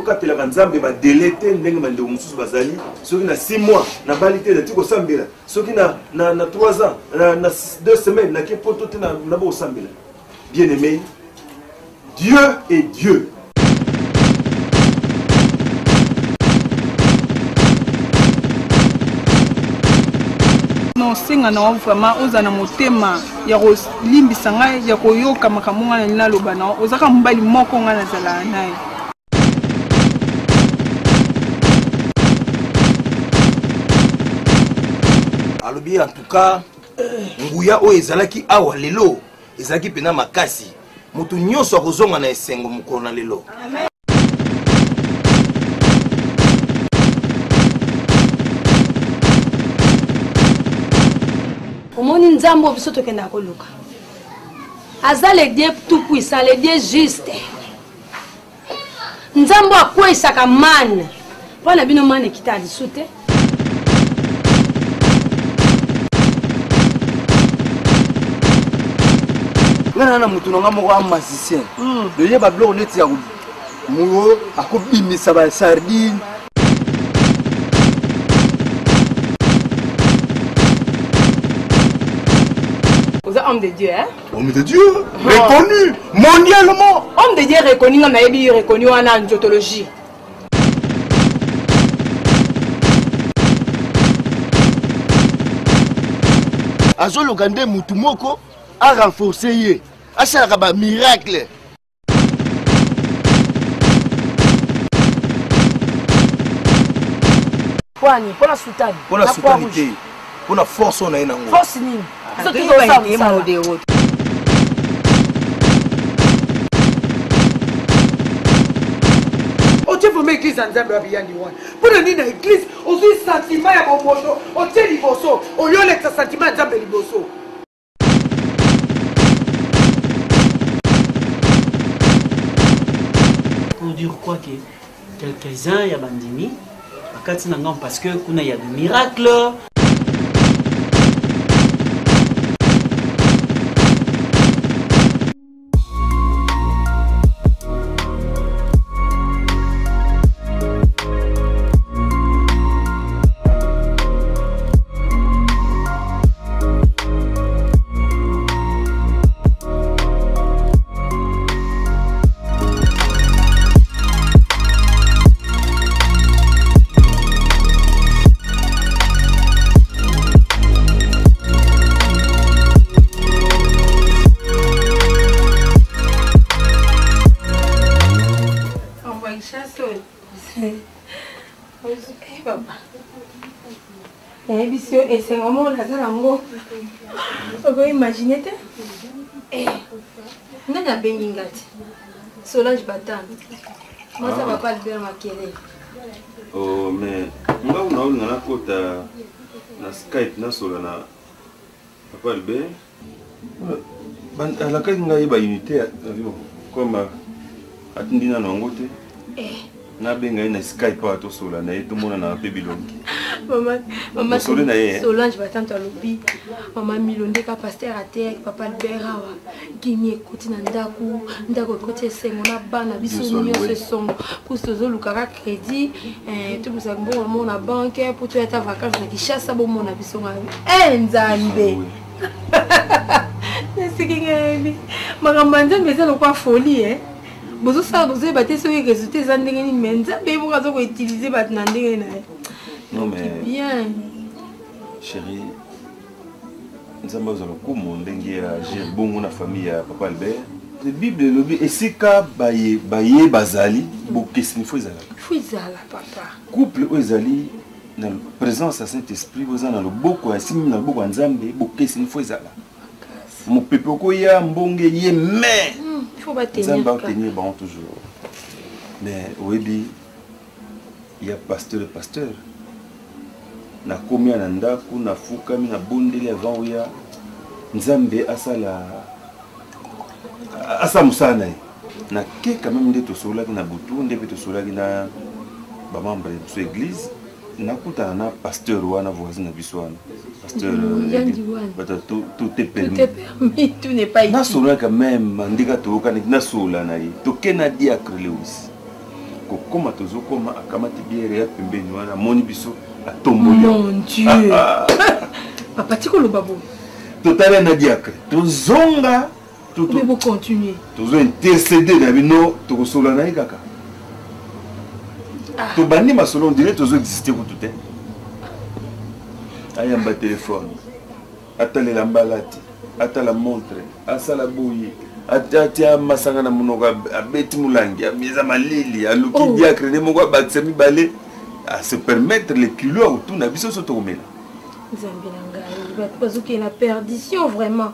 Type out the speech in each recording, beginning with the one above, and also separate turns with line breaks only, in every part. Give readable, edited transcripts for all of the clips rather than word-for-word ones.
tokatelaka nzambe badele te ndenge bandeko mosusu bazali soki na 6 mois na bali te nati kosambela soki na 3 ans na 2 semaines nake poto te na bokosambela. Bien aimé, Dieu est Dieu.
Non, singa na vraiment ozana motema ya ko limbisa ngai ya koyoka makambo ngana nina loba na ozaka mbali moko ngana zala naye.
Alobi en tout cas nguya o ezalaki awa lelo ezalaki pena makasi mutu nyonso akozonga na esengo mukolo na lelo. Amen.
Omoni nzambo biso tokenda koluka. Aza le Dieu tout puissant, le Dieu juste. Nzambo akwesaka man. Wana bino man ekita lisute.
Ngana na mutu nanga moko musicien. Le yeba bloko neti ya mugo akobimisa ba sardine.
Vous êtes homme de Dieu, hein?
Homme de Dieu, reconnu mondialement.
Homme de Dieu reconnu, on a reconnu en angiotologie.
Azolo gande mutu moko a renforcer ye. Asala ba miracle.
Kwani, pour la soutane.
Pour la soutenité, pour la force on a une ango.
Force ni.
Ça te fait ça de route.
O te fome église nzambe wa biyandi wana. Pour nini na église, ozo sentiment ya bomoto, o te liboso, o yole ta sentiment nzambe liboso.
Pour dire quoi que quelques-uns y a bandimi, parce que kuna y a des miracles.
Et c'est vraiment la salle en gros. On peut imaginer. On a bien ingati. Solange Batan. Moi, ça va pas le faire maquiller.
Oh, mais on a la côte na Skype na Solana. Papa Albert. La carte n'a pas unité comme atindina na ngote. Na benga na Skype pa to Solana et tout monde na pe bilongi.
Maman Solange va tant à l'obi. Maman Milonde ka pasteur à terre, papa Albert awa. Gini écoute ndako côté sengona bana biso nyonso son pour ce zo lukaka crédit tout vous savez bon mon na banque pour tu être vacances na Kinshasa bon mon na biso ngabi. Nzambe. C'est qui makambo nzambe eza lokwa folie hein. Bozo ça bozo baté so résultat za ndenge ni menza be bo kazo ko utiliser bat na ndenge na.
Non mais
bien.
Chérie, nous avons un ndenge ya gérer bongo na famille ya papa Albert. La Bible lobi esika baye bazali bokesini fo ezala.
Fo ezala papa.
Couple ezali na présence à Saint-Esprit boza na loboko ya simi na loboko ya Nzambe bokesini fo ezala. Mon pepe ko ya mbonge ye mais
il faut pas tenir.
Nzambe tenir bon toujours. Mais oyebi il y a pasteur. Na komi na ndako na fukami na bondeli avant ya Nzambe asala musana na ke quand même ndeto solaki na butu ndebe to solaki na ba membre de l'église na kuta na pasteur wana voisin na biso wana pasteur tout est permis
tout n'est pas ici
na solaki quand même ndika to kana na sola na yi to kena diacre Lewis kokoma tozokoma akamati biere ya pembeni wana moni biso atomboli.
Mon Dieu. Papa tiko lo babo.
Totale na diacre. Tozonga tout.
Mais vous continuez.
Tozo intercéder na bino tokosola na ikaka. To bandi masolo on dirait tozo exister ko tout. Ayamba téléphone. Atale la mbalati. Atala montre. Asala boyi. Atia masanga na munoka abeti mulangi. Amiza malili. Aluki diacre ne moko batsami balé. À se permettre les kilos autour na biso soto komela.
Zambelanga, parce qu'il y a la perdition vraiment.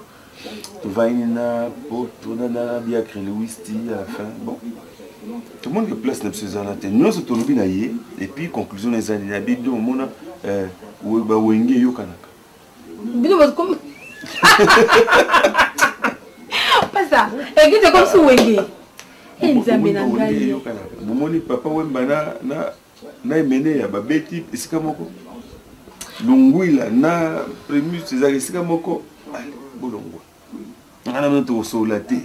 Tu vas na poto na diacre le whisky à la fin. Bon. Tout le monde qui place na psezana te. Nous soto lobi na ye et puis conclusion les années na bido mona ba wenge yo kanaka.
Bido ba comme pas ça. Et que comme si wenge. Zambelanga yo
kanaka. Bomoni papa wemba na emene ya babeti esika moko lungwila na prémus ezali esika moko ale bolongwa ngana mto osola te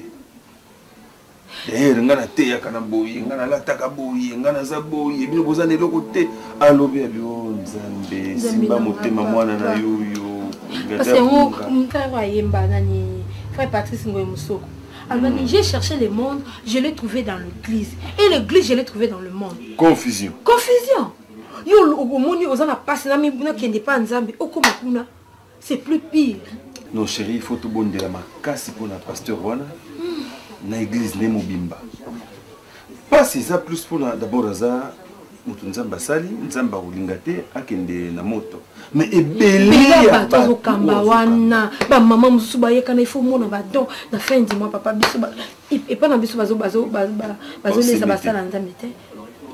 ngana te ya kana boyi ngana lataka boyi ngana za boyi bino bozana eloko te alobi ya bio nzambe simba motema mwana na yoyo
parce que mtaka yemba nani frère Patrice Ngoye Musoko. Alors j'ai cherché le monde, je l'ai trouvé dans l'église. Et l'église, je l'ai trouvé dans le monde.
Confusion.
Confusion. Yo omoni ozana passe na mibuna kende pa nzambe okoma kuna. C'est plus pire.
Non chérie, il faut tout bon de la makasi pour la pasteur wana. Na église ne mobimba. Pas ça plus pour d'abord ça mutu nzamba sali, nzamba ulingate akende na moto. Mais ebele
ya bato kamba wana ba maman mususu ba yeka na il faut mona ba don na fin du mois papa biso ba et pas na biso bazo lesa ba sala nzambe te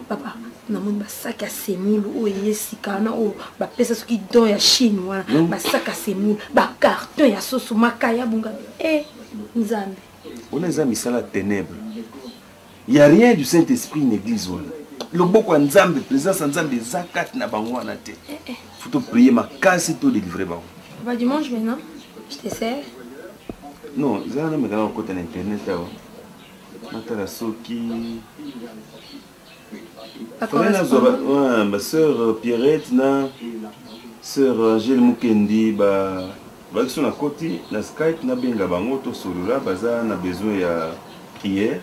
papa na mon ba sac à semulu o yesikana o ba pesa soki don ya Chine wana ba sac à semulu ba carton ya soso makaya bunga nzambe
on est amis sala ténèbres. Il y a rien du Saint-Esprit une église wana. Le boko nzambe présence nzambe zakat na bango wana te. Faut prier ma casse tout délivrer bango.
Bah dimanche maintenant, je te sers.
Non, ça na me kana côté internet là. Matala soki. Ouais, ma sœur Pierrette na sœur Angèle Mukendi ba sur la côté na Skype na benga bango to solola baza na besoin ya prière.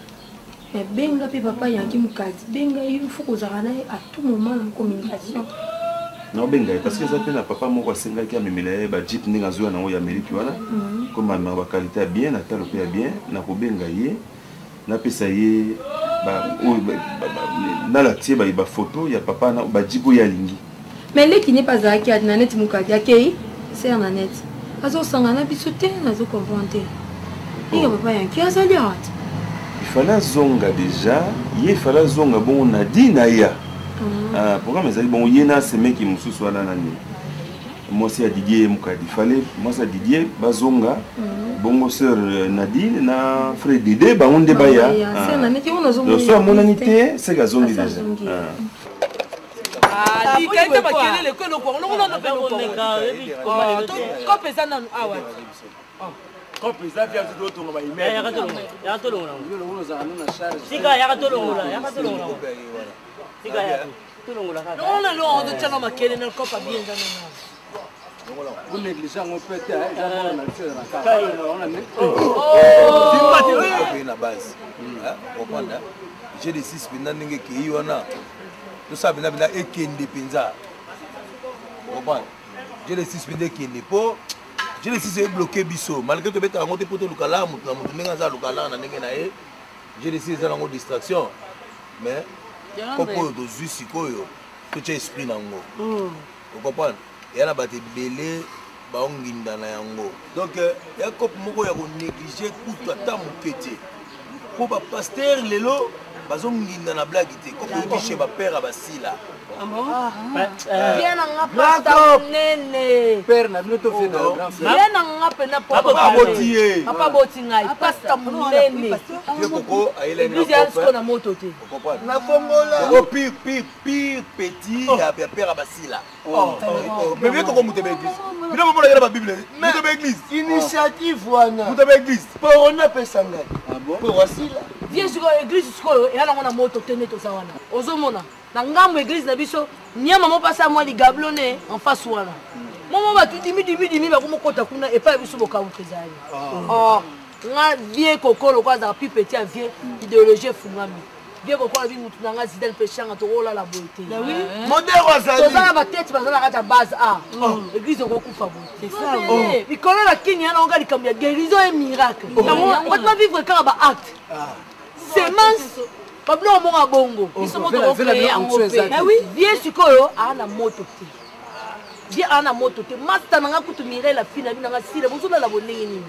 Mais benga pe papa yanki mukadi benga il faut qu'on arrête à tout moment en communication.
Non benga parce que ça fait na papa moko asenga ki amemela ba jeep ndinga zo na o ya Amérique wana comme ma qualité bien na talo pe bien na ko benga ye na pesa ye ba na la tie ba photo ya papa na ba jibo ya lingi. Mais
les qui n'est pas à qui a nanet mukadi akei c'est en net. Azo sangana bisote nazo comprendre. Il papa yanki azali hâte.
Il fallait zonga déjà, il fallait zonga bon on a dit naïa. Pourquoi mais bon yena c'est mec qui me soit là nani. Moi c'est Didier Mukadi. Il fallait moi c'est Didier bazonga. Bon sœur Nadine na frère Didé ba on débat ya.
C'est nani qui on a zonga.
Le soir mon anité c'est gazongi déjà.
Ah, dit que ba kelele ko no ko no no no ko pesa na awa. Quand président vient de l'autre, on va y mettre. Il y a tout le monde. Il y a tout le monde. Il y a tout le monde. Il y a tout le monde. Non, non, non, on doit faire ma quelle est le corps bien dans le vous négligez un peu de
la base. J'ai des 6 minutes qui y en a. Tout ça, il y a un qui indépendant. J'ai des 6 minutes qui n'est pas. Je les suis bloqué biso malgré que beta monter pour le kala mutu nenga za lukala na ndenge na e je les suis za ngo distraction mais popo do zusi koyo to che esprit nango vous comprenez et la bate belé ba onginda na yango donc ya cop moko ya ko négliger tout ata mukete pour ba pasteur lelo bazonginda na blague te ko ko chez ba père abasila.
Ah bon? Bien en pasta nene.
Père na bino to fait dans grand frère.
Bien en pena
papa botier.
Papa botinga pasta nene.
Yo koko ayele na
papa. Na moto te.
Na fongola. Ko pire petit ya père abasila. Mais bien koko mutebe église. Bino mo la ba Bible. Mutebe église.
Initiative wana.
Mutebe église.
Pour on a pesanga.
Ah bon? Pour wasila.
vie sikoyo église sikoyo eya nango na moto te nde toza wana ozomona na ngambo église na biso nyama mo pasa mwa ligablo ne en face wana momo bato dimi bakomokota kuna epai biso bokabuka ezali nga vie kokolo kwa azaka pi petit ya vie idéologie efungami vie kokolo bi mutu na nga zidel pechanga tokolala boye te tozala batete baza na kati ya base a église okokufa boye likolo na kini yana onga likambo ya guérison et miracle bato bavivre kaka baacte semence babilo monga bongo biso moto okeye yango pe vie sikoyo ana moto te vie ana moto te masta nanga kutu mirela fina bina nga sile bozolala bonenge nini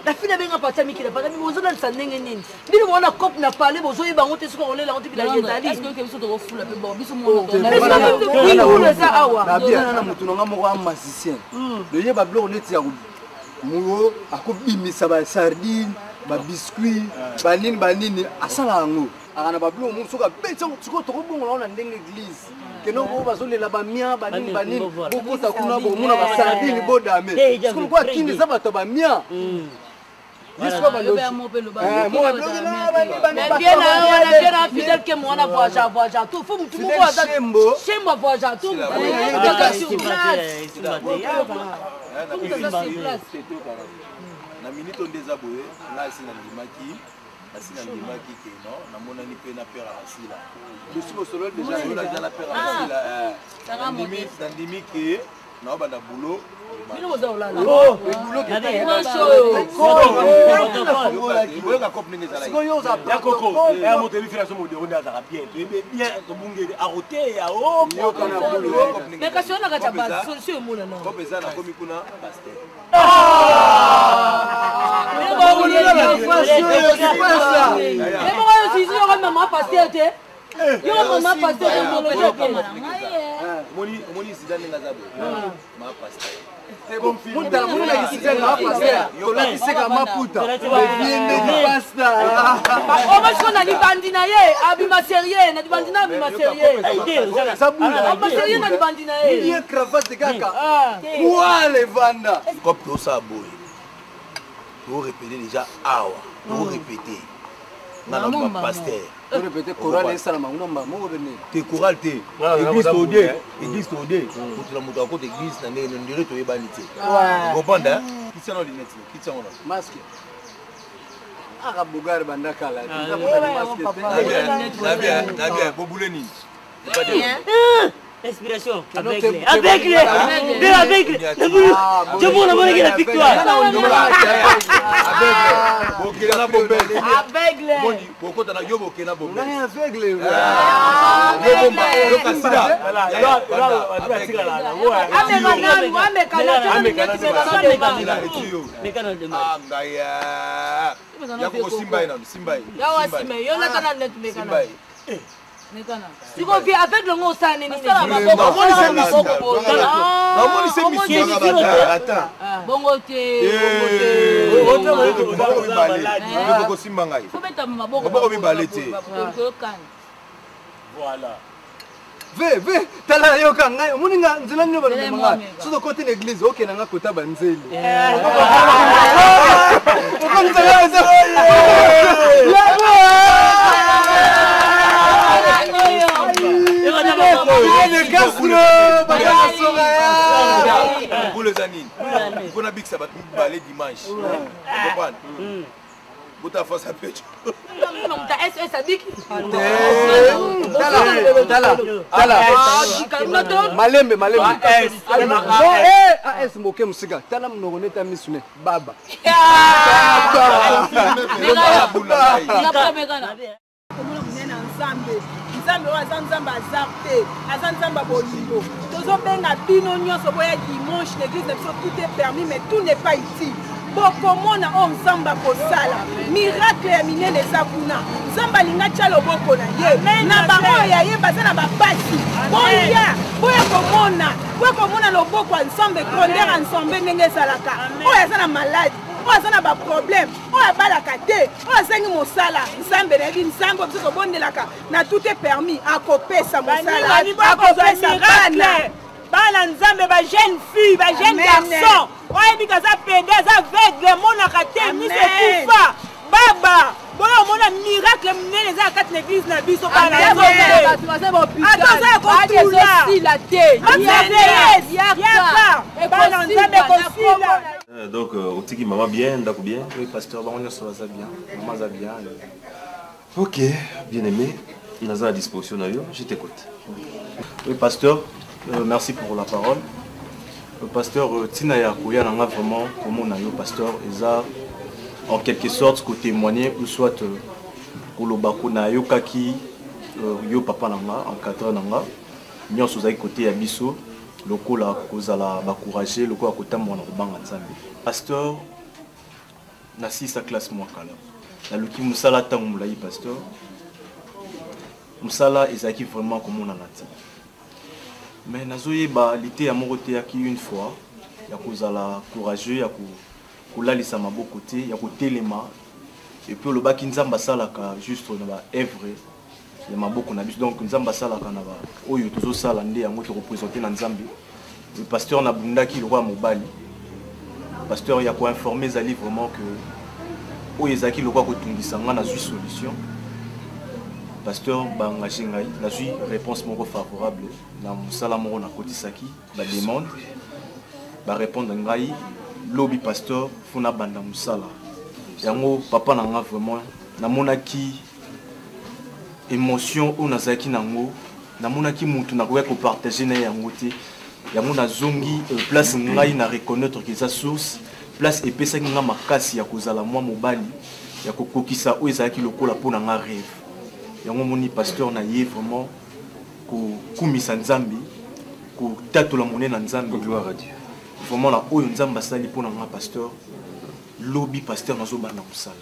la fille avait un parti qui n'a pas besoin de s'en dégainer. Dis moi la cop n'a pas les besoins et bangote ce qu'on est là on te dit la est-ce que quelque chose de refou la bon biso mo na ça awa
na bien na mutu nga moko musicien le ye ba blog net ya mugo akobimisa ba sardine ba biscuit banini asala ngo akana ba blog muso ka betsa tsiko to bongo na ndenge église keno bo bazolela ba mia banini bokota kuna bo muna ba sardine bodame ce kwa kini za bato ba mia jusqu'à ba lobi mo ba blog na
bien na fidèle que moi na voyage tout faut tout mo voyage chembo voyage tout
na minute ondeza boye nga sina ndimaki ke no na monani pe na père asila je suis au solo déjà je la père asila na ndimiki na banda boulot
bino boza olala
boulot ke na cop ninga zala
ya koko ya moto bi fira so mo de onda za bien to be bien to bungeli a roté ya o
kana boulot
mais kasi on a kata base solution mona non
ko pesa na komi kuna pasteur moni zidane nga zabe ma pasteur
Muta muna kisika na pasteur kolati seka maputa viende di pasta
o ba na libandi na ye abima sérieux na libandi na abima sérieux
sabula
abima sérieux na libandi na ye
ni cravate kaka wale vanda
comme tout ça boy pour répéter déjà awa pour répéter na ma pasteur
pour répéter chorale et salama ngomba mo bene
te chorale te église todé pour la moto à côté église na ndire to yebani te comprendre kitsa no lunette kitsa ono
masque aka bugari banda kala
na bien bobule nini
Respiration, aveugle. Je vous la la victoire.
Tu confies avec le mot ça, n'est-ce pas?
Ve tala yoka ngai muninga nzela nyo ba manga so côté l'église OK nanga kota banzeli
Bota force à pêche.
Malembe. AS moke musika. Tala mnogo neta misune baba.
Nzambe wa nzamba azarte, azanzamba bolingo. Tozobenga bino nyonso boya dimanche l'église de tout est permis mais tout n'est pas ici. Bokomona o nzamba kosala miracle ya minene eza kuna nzamba linga tia loboko na ye na bango ya ye baza na bapasi boya komona loboko ya nzambe grandeur ya nzambe ndenge ezalaka oyo aza na maladi oyo aza na baproblème oyo abalaka te oyo azangi mosala nzambe nayebi nzambe biso tobondelaka na tout est permis akopesa mosala akopesa bana nzambe ba jeune fille ba jeune garçon oyebi kaza pende aza aveugle monaka te miso ekufa baba boyo mona miracle munene eza kati na église na biso
Attends,
donc otiki mama bien ndako bien.
Oui pasteur bango nyonso baza bien, maman aza bien.
Ok, bien aimé, naza à disposition na yo, je t'écoute.
Oui pasteur, merci pour la parole. Pasteur tina ya koya nanga vraiment komona yo pasteur eza en quelque sorte ko témoigner ou soit koloba ko na yo kaki yo papa nanga encadreur nanga nyonso zaki côté ya biso lokola kozala bakourager lokola kotambola na kobanga nzambe. Pasteur na 6 classe moi kala na luki musala tangu mulai pasteur musala ezaki vraiment komona nati. Mais nazoyeba lité ya moko te yaki une fois ya kozala courageux ya kolalisa maboko te ya kotelema et puis le baki nzamba salaka juste na ba œuvre ya maboko na biso donc nzamba salaka na ba oyo tozo sala nde yango to représenter na nzambe. Le pasteur na bundaki le roi mobali pasteur ya ko informer zali vraiment que oyo ezaki le roi ko tungisa nga na zui solution. Pasteur bangaji ngai nazui réponse moko favorable na musala moko na kotisaki ba demande ba répondre ngai lobby pasteur funa banda musala yango papa nanga vraiment namonaki émotion ou nazaki nango namonaki mutu na ko partager na yango te yango nazongi place ngai na reconnaître que sa source place epesaki nga makasi ya kozala mwa mobali ya kokokisa o ezaki lokola pona nga rêve. Yango moni pasteur na ye vraiment ko kumisa nzambi ko tatola monene na nzambi gloire à Dieu. Vraiment na oyo nzamba sali pona nga pasteur lobby pasteur nazo bana musala.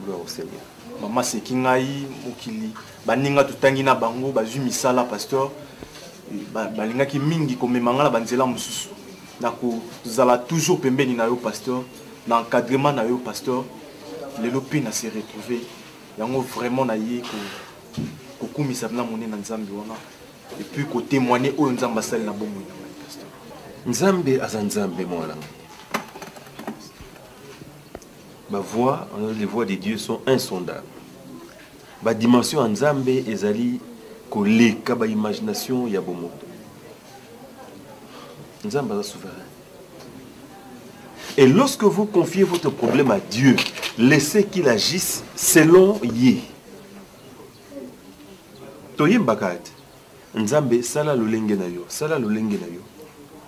Gloire au Seigneur.
Mama seki ngai mokili baninga tutangi na bango bazwi misala pasteur balingaki mingi komemanga na banzela mususu na ko zala toujours pembeni na yo pasteur na encadrement na yo pasteur lelo pe na se retrouver yango vraiment na ye ko kumisa na monene na nzambe wana et puis ko témoigner oyo nzamba sali na bomo na pasteur.
Nzambe aza nzambe mwana. Ma voix, les voix de Dieu sont insondables. Ma dimension en Nzambe ezali koleka ba imagination ya bomoto. Nzambe aza souverain. Et lorsque vous confiez votre problème à Dieu, laissez qu'il agisse selon Yé. Toyembakat, Nzambe sala lolenge na yo, sala lolenge na yo.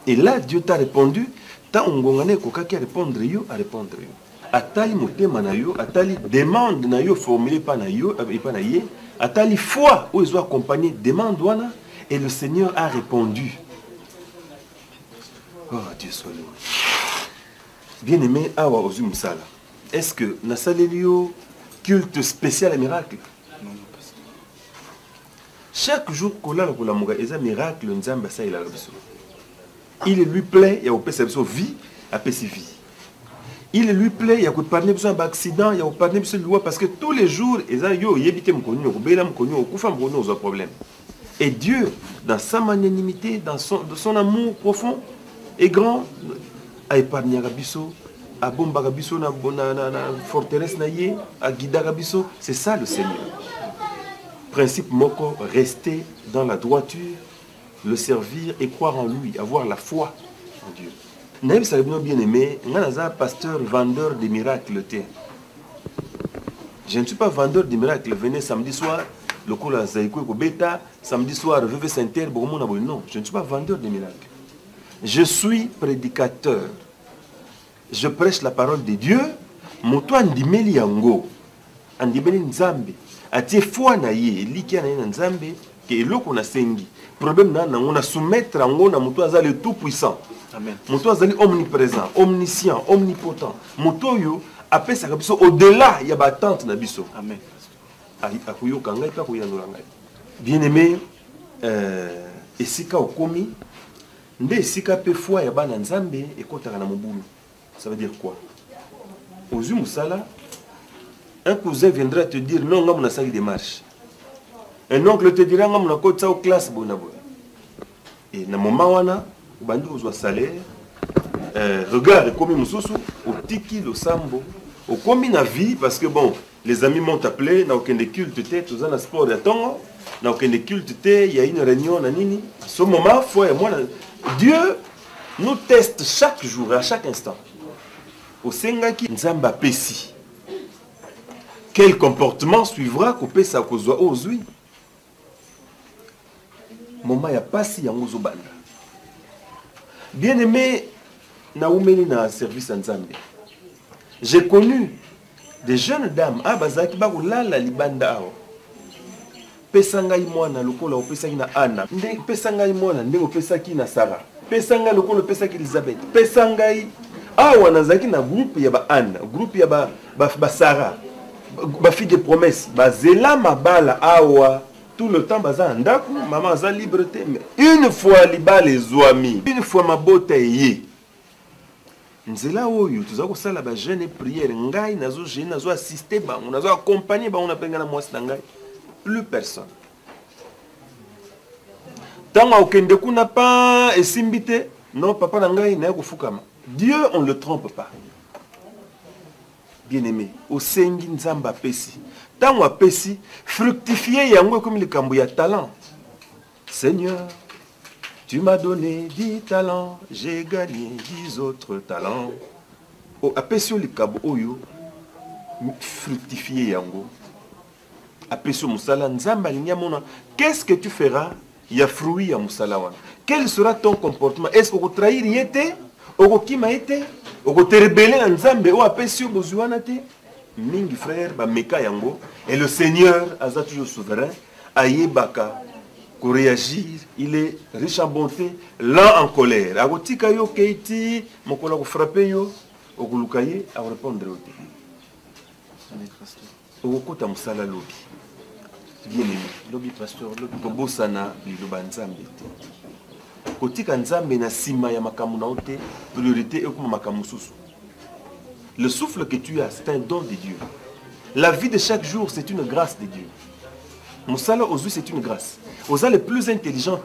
Et là Dieu t'a répondu, ta ongongane kokaki à répondre yo, à répondre yo. Atali motema na yo, atali demande na yo formulée par na yo, pas na yé, atali foi où ils ont accompagné demande wana, et le Seigneur a répondu. Oh Dieu soit loué. Bien-aimé, awa ozu musala. Est-ce que na salelio culte spécial et miracle?
Non, pasteur.
Chaque jour kola la kola muga eza miracle nzamba sa ila biso. Il lui plaît ya opesa biso vie, apesi vie. Il lui plaît, il y a que parler besoin d'accident, il y a parler besoin de loi parce que tous les jours, ils ont yo yébité mkonyo, obéla mkonyo, okufa mkonyo aux problèmes. Et Dieu, dans sa magnanimité, dans son amour profond et grand, a épargné Rabiso, a bomba Rabiso na forteresse na yé, a guida Rabiso. C'est ça le Seigneur. Principe moko, rester dans la droiture, le servir et croire en lui, avoir la foi en Dieu. Naïm Salibino bien-aimé, je suis pasteur vendeur de miracles. Je ne suis pas vendeur de miracles. Venez samedi soir, le coup la Zaïko Beta, samedi soir, VV Saint-Terre, non, je ne suis pas vendeur de miracles. Je suis prédicateur. Je prêche la parole de Dieu. Moto andimeli yango, andimeli nzambe. Atie foi na ye, likia na ye nzambe, ke eloko na sengi. Problème na on a soumettre yango na moto aza le tout puissant.
Amen.
Moto azali omniprésent, omniscient, omnipotent. Moto yo apesa biso au-delà ya batante na biso.
Amen.
Akuyo kangai pa kuyanola ngai. Bien-aimé, esika okomi nde esika pe foi ya bana nzambe ekotaka na mobulu. Ça veut dire quoi? Ozu musala, un cousin viendra te dire non, nga mona sali démarche. Un oncle te dira nga mona kotsa au classe bona bona. Et na moment wana bandi ozwa salaire, regarde comme mususu otiki lo sambo, okomi na vie parce que bon, Les amis m'ont appelé, n'a aucun culte, tu as un sport de temps, n'a aucun culte, il y a une réunion, nanini. À ce moment, Dieu nous teste chaque jour, à chaque instant. Au Sengaki, Nzamba Pessi. Quel comportement suivra qu'on peut s'accoser aux oui? Moment, il n'y a pas si yango zobanda. Bien aimé, Naoumeni na service en Zambie. J'ai connu des jeunes dames, bazaki bakulala libanda aho. Pesanga imwana lokola opesaki na Anna. Pesanga imwana ndenge opesaki na Sarah. Pesanga lokola opesaki Elizabeth. Pesanga awa nazaki na groupe ya ba Anna, groupe ya ba Sarah. Ba fille de promesse, ba zela mabala awa. Tout le temps, maman a liberté. Mais une fois, les zoami, une fois, ma beauté est. Nous avons fait la jeune prière. Nous avons assisté, nous avons accompagné, nous avons plus personne. Tant qu'on n'a pas esimbité, non, papa n'a pas fukama. Dieu, on ne le trompe pas. Bien aimé, au Sengi Nzamba Pessi. Tant qu'on a Pessi, fructifier yango comme le cambo talent. Seigneur, tu m'as donné 10 talents, j'ai gagné 10 autres talents. Au Pessi le cabo oyo, fructifier yango. A Pessi Moussala Nzamba Linyamona, qu'est-ce que tu feras? Il y a fruit à Moussala. Quel sera ton comportement? Est-ce que vous trahir yete? Ou qui m'a été? Ou te rebeller en Zambé ou à Pessi Bozuanate? Mingi frère, ba meka yango. Et le Seigneur, Aza toujours souverain, aye baka, pour réagir, il est riche en bonté, lent en colère. Agotika yo keiti, mon collègue frappé yo, ogulukaye, à répondre au thé. Ogokota musala lobi. Bien aimé.
Lobi pasteur, lobi.
Kobosana, liloba nzambe. Kotika nzambe na sima ya makamu na ote, priorité et comme makamu susu. Le souffle que tu as, c'est un don de Dieu. La vie de chaque jour, c'est une grâce de Dieu. Moussala Ozu, c'est une grâce. Oza les plus intelligents,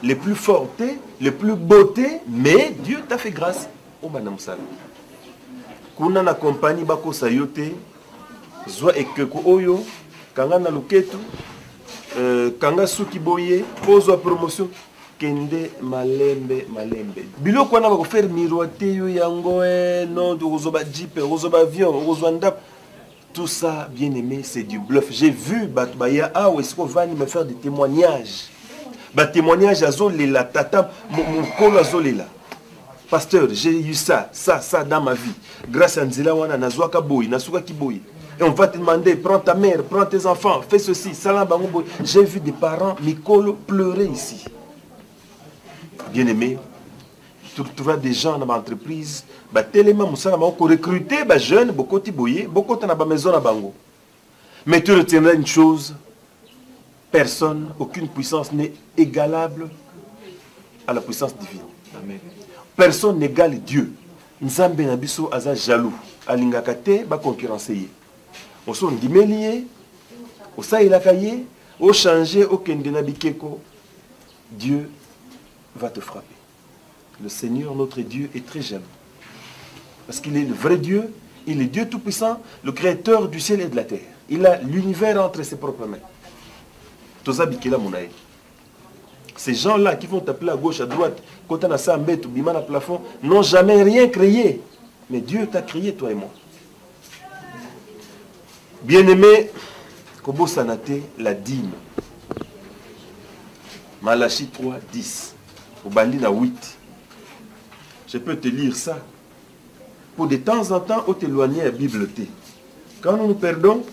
les plus forts, les plus beaux, mais Dieu t'a fait grâce. Au Bana Moussala. Kuna na compagnie bako sayote, zwa ekeko oyo, kanga na luketu, kanga suki boye, pozwa promotion. Kende malembe. Biloko wana bako faire miroiter yo yango non de rozoba jeep, rozoba avion, rozoba ndap. Tout ça, bien aimé, c'est du bluff. J'ai vu Batubaya est-ce qu'on va me faire des témoignages. Bah témoignages à Zolela, tata, mon colo à Zolela. Pasteur, j'ai eu ça dans ma vie. Grâce à Nzela wana nazwaka boy, nasuka kiboy. Et on va te demander, prends ta mère, prends tes enfants, fais ceci, salam bango boy. J'ai vu des parents Mikolo pleurer ici. Bien aimé, tu trouveras des gens dans l'entreprise, tellement recruter des jeunes, beaucoup dans la maison à Bango. Mais tu retiendras une chose, personne, aucune puissance n'est égalable à la puissance divine. Amen. Personne n'égale Dieu. Nzambe Nabiso aza jaloux. Alingakate ba concurrencer. On son dimelié, au saïlakaye, au changer, au kendenabikeko. Dieu va te frapper. Le Seigneur, notre Dieu, est très jaloux. Parce qu'il est le vrai Dieu, il est Dieu tout-puissant, le créateur du ciel et de la terre. Il a l'univers entre ses propres mains. Ces gens-là qui vont t'appeler à gauche, à droite, quand on a ça en bête ou bimana plafond, n'ont jamais rien créé. Mais Dieu t'a créé, toi et moi. Bien-aimé, Kobo Sanate, la dîme. Malachi 3, 10. Au Bandina 8. Je peux te lire ça. Pour de temps en temps, on t'éloigner à la Bible. Quand nous nous perdons,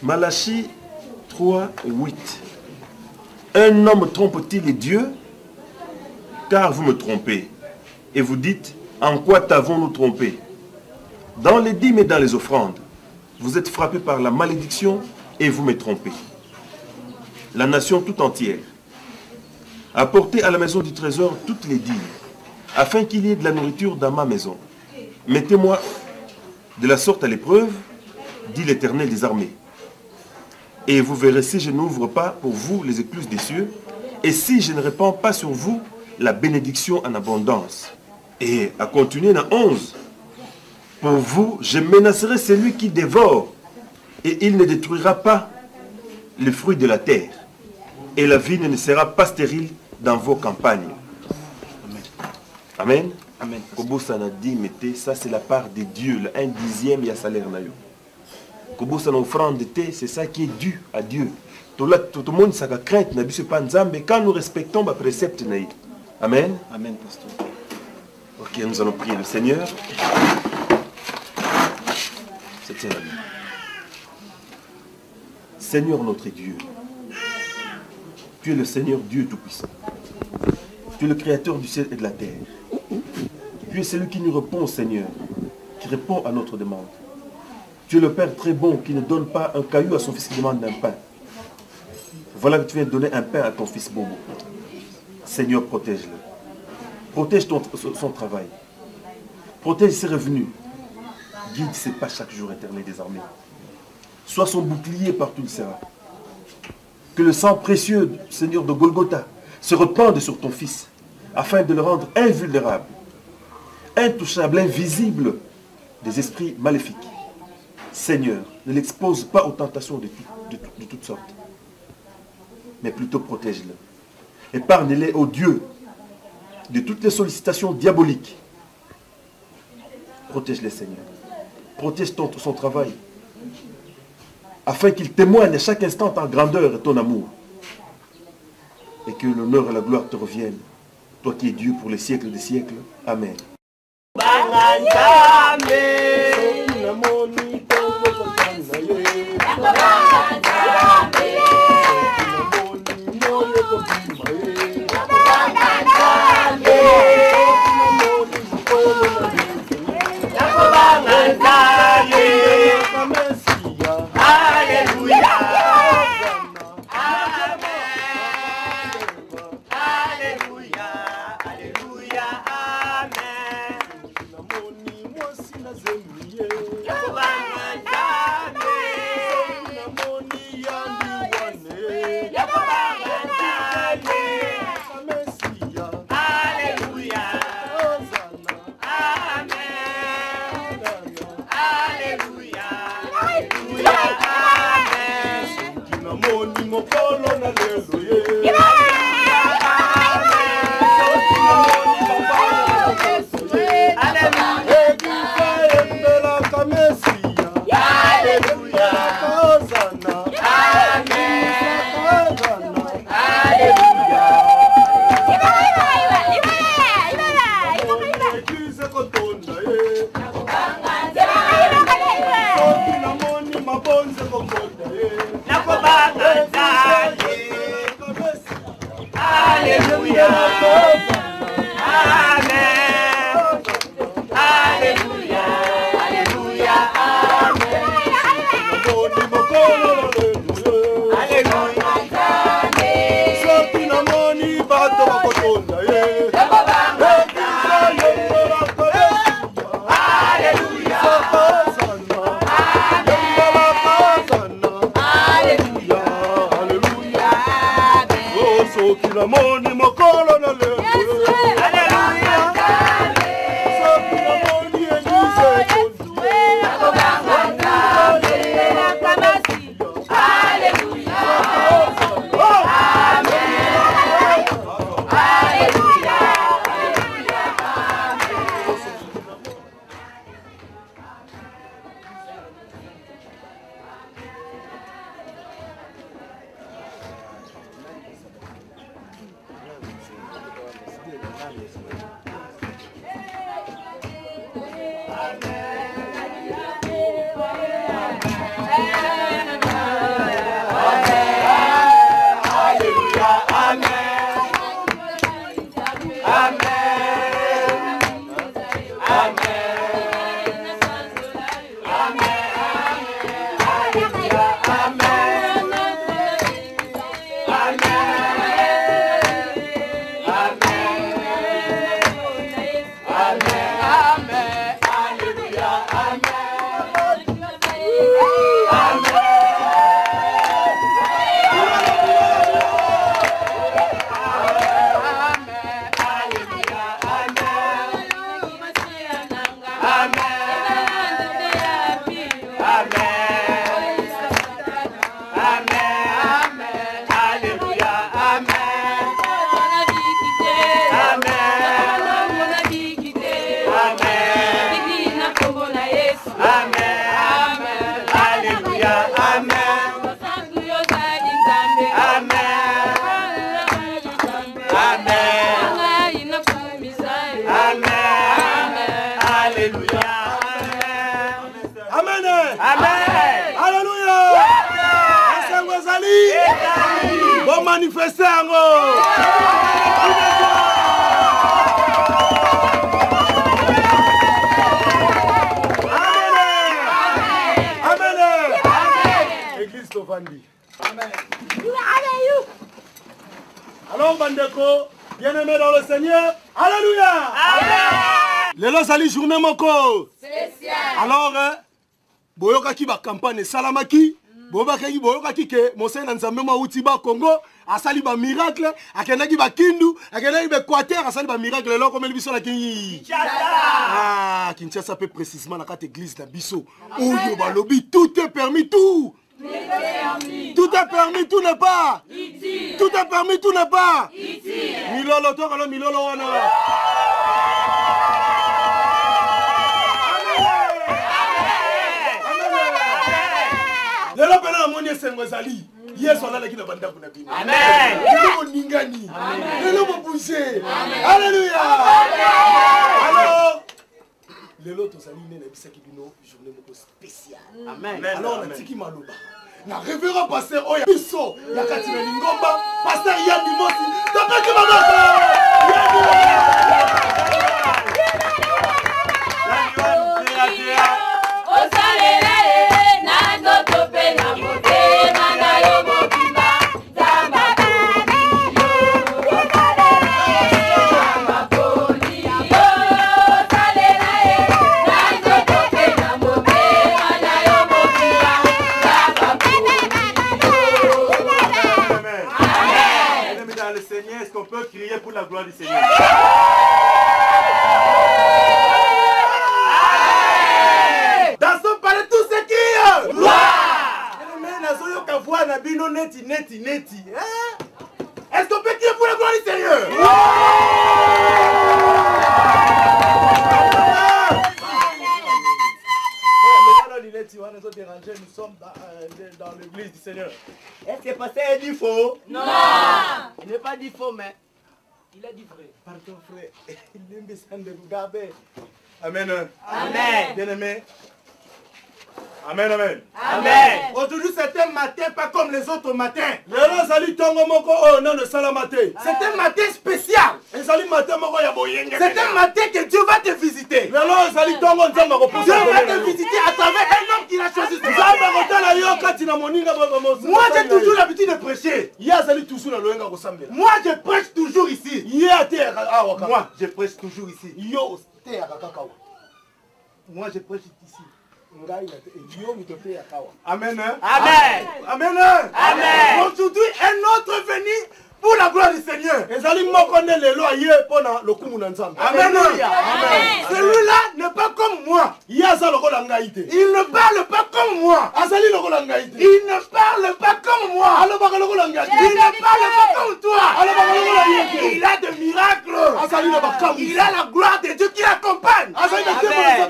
Malachi 3, 8. Un homme trompe-t-il les dieux? Car vous me trompez. Et vous dites, en quoi t'avons-nous trompé? Dans les dîmes et dans les offrandes, vous êtes frappés par la malédiction et vous me trompez. La nation tout entière. Apportez à la maison du trésor toutes les dîmes, afin qu'il y ait de la nourriture dans ma maison. Mettez-moi de la sorte à l'épreuve, dit l'Éternel des armées. Et vous verrez si je n'ouvre pas pour vous les écluses des cieux, et si je ne répands pas sur vous la bénédiction en abondance. Et à continuer dans 11. Pour vous, je menacerai celui qui dévore, et il ne détruira pas le fruit de la terre, et la vigne ne sera pas stérile dans vos campagnes. Amen. Amen. Kobosana dit, mettez, ça c'est la part de Dieu, le 1/10 il y a salaire na yo. Kobosana offrande de thé, c'est ça qui est dû à Dieu. Tout le monde ça crainte, n'a pas nzambe, quand nous respectons les préceptes naï. Amen. Amen, pasteur. Ok, nous allons prier le Seigneur. Seigneur notre Dieu, tu es le Seigneur Dieu Tout-Puissant. Tu es le Créateur du ciel et de la terre. Tu es celui qui nous répond, Seigneur, qui répond à notre demande. Tu es le Père très bon qui ne donne pas un caillou à son fils qui demande un pain. Voilà que tu viens de donner un pain à ton fils Bobo. Seigneur, protège-le. Protège son travail. Protège ses revenus. Guide ses pas chaque jour, éternel des armées. Sois son bouclier partout où il sera. Que le sang précieux, Seigneur de Golgotha, se répande sur ton fils, afin de le rendre invulnérable, intouchable, invisible des esprits maléfiques. Seigneur, ne l'expose pas aux tentations de toutes sortes, mais plutôt protège-le. Épargne-les, ô Dieu, de toutes les sollicitations diaboliques. Protège-les, Seigneur. Protège son travail, afin qu'il témoigne à chaque instant ta grandeur et ton amour. Et que l'honneur et la gloire te reviennent, toi qui es Dieu pour les siècles des siècles. Amen.
Bon manifester yango. Église Tovandi. Alors bandeko, bien-aimés dans le Seigneur, alléluia. Lelo sali journée moko spécial. Alors boyokaki ba campagne salamaki, boyokaki ke Monseigneur Nzambe mauti ba Congo, asali ba miracle, akendaki ba Kindu, akendaki ba Équateur, asali ba miracle lelo comme biso na Kinshasa. Ah, Kinshasa peut précisément na carte église na biso. Oyo balobi tout est permis tout. Tout est permis, tout n'est pas. Tout est permis, tout n'est pas. Milolo, toi, alors Milolo, wana. Lelo pena amoni sengozali. Yesu ala leki na banda kuna bino. Amen. Lelo ningani. Lelo bouger. Alléluia. Alors lelo tozali nene bisaki bino journée moko spéciale. Amen. Alors na tiki maloba. Na révérend pasteur Oya Biso ya kati na Lingomba, pasteur Yanni Mosi. Topeki maboko.
Est-ce qu'on peut crier pour la gloire du Seigneur? Dans son palais, tout ce qui est gloire. Est-ce qu'on peut crier pour la gloire du Seigneur? Nous sommes dans l'église du Seigneur. Est-ce que pasteur a dit faux? Non. Il n'est pas dit faux, mais il a dit vrai. Pardon, frère. Il aime besoin de regarder. Amen. Amen. Bien-aimé. Amen, amen. Amen. Aujourd'hui, c'est un matin pas comme les autres matins.
C'est
un matin spécial. C'est un matin que Dieu va te visiter. Dieu va te visiter à travers un homme qu'il a choisi. Moi, j'ai toujours l'habitude de prêcher. Moi, je prêche toujours ici. Moi, je prêche toujours ici. Moi, je prêche ici. Amen. Amen. Amen. Amen. Aujourd'hui, un autre venu pour la gloire du Seigneur. Amen. Celui-là n'est pas comme moi. Il ne parle pas comme moi. Il ne parle pas comme moi. Il ne parle pas comme toi. Il a des miracles. Il a la gloire de Dieu qui l'accompagne.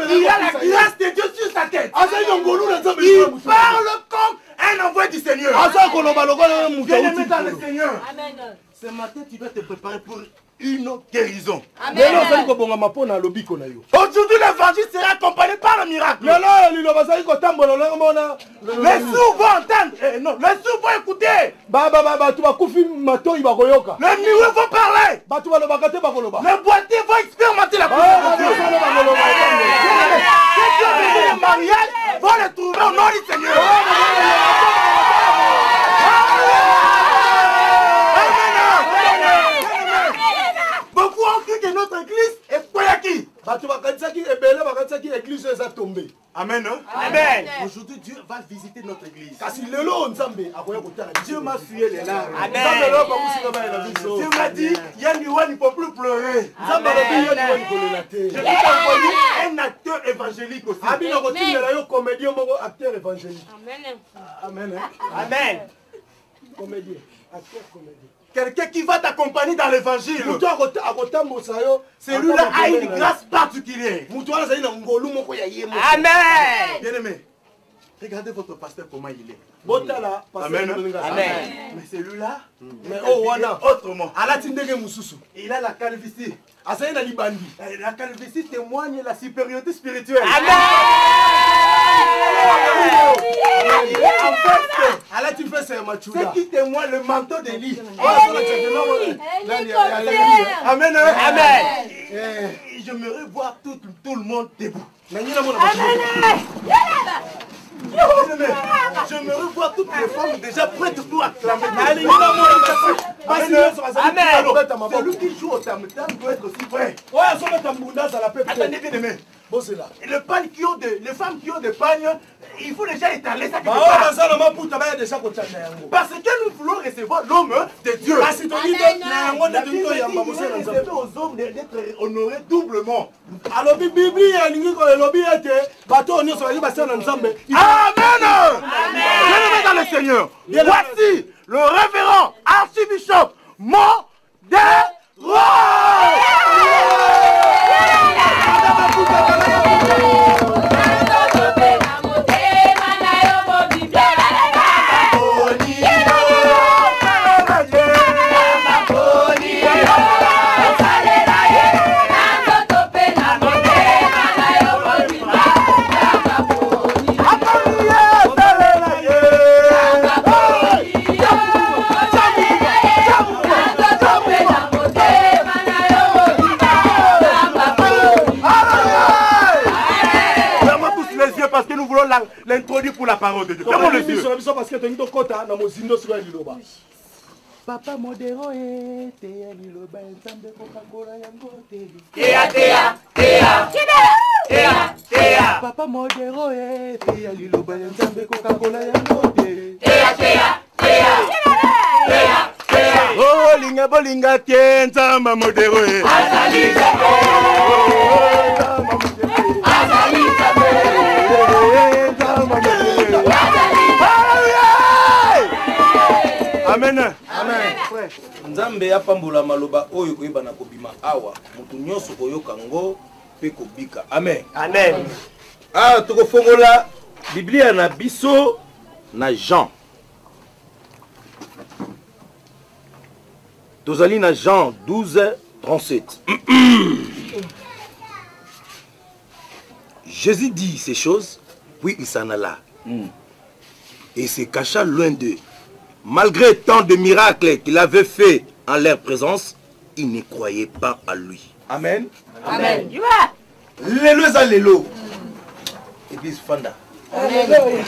Il a la grâce de Dieu sur sa tête. Il parle comme un envoyé du Seigneur. Bien-aimé dans le Seigneur. Ce matin, tu vas te préparer pour une guérison. Aujourd'hui, l'évangile sera accompagné par le miracle. Les sourds vont entendre. Non, les sourds vont écouter. Les muets vont parler. Les boîtiers vont expérimenter la puissance de Dieu. Ceux qui ont besoin de mariage vont les trouver au nom du Seigneur. Beaucoup ont cru que notre église est Koyaki. Amen. Amen. Aujourd'hui, Dieu va visiter notre église. Dieu m'a fuyé les larmes. Dieu m'a dit, Yanniwa ne peut plus pleurer. Je vais t'envoyer un acteur évangélique aussi. Amen. Amen. Comédien. Acteur comédien. Quelqu'un qui va t'accompagner dans l'évangile. Celui-là a une grâce particulière. Amen. Bien-aimé, regardez votre pasteur comment il est. Amen. Amen. Mais celui-là, autrement. Il a la calvitie. La calvitie témoigne la supériorité spirituelle. Amen. En fait,
C'est quittez-moi le manteau d'Élie.
Amen.
Amen. J'aimerais voir tout le monde debout. J'aimerais voir toutes les femmes déjà prêtes pour acclamer. Amen. Celui qui joue au tam-tam doit être aussi prêt. Attendez bien aimé. Les femmes qui ont des pagnes, il faut déjà étaler ça quelque part. Parce que nous voulons recevoir l'homme de Dieu. La réservé aux hommes d'être honorés doublement.
Alors, Bible,
Amen. Bien-aimés dans le Seigneur, voici le révérend archibishop Modero. Parce que nous voulons l'introduire pour la parole de Dieu. Fermons les yeux. Papa Modero était liloba nzambe Coca-Cola yango Tea. Papa Modero était liloba nzambe Coca-Cola yango Oh bolinga tie nzamba Modero Amen. Amen.
Nzambe apambola maloba oyo koyeba na kobima awa mutu nyonso koyoka ngo pe kobika. Amen.
Amen.
Ah tokofongola Biblia na biso na Jean. Tozali na Jean 12:37. Jésus dit ces choses, puis il s'en alla. Et se cacha loin d'eux. Malgré tant de miracles qu'il avait fait en leur présence, ils ne croyaient pas à lui.
Amen.
Amen.
Lelo eza lelo. Église Fanda.
Alléluia.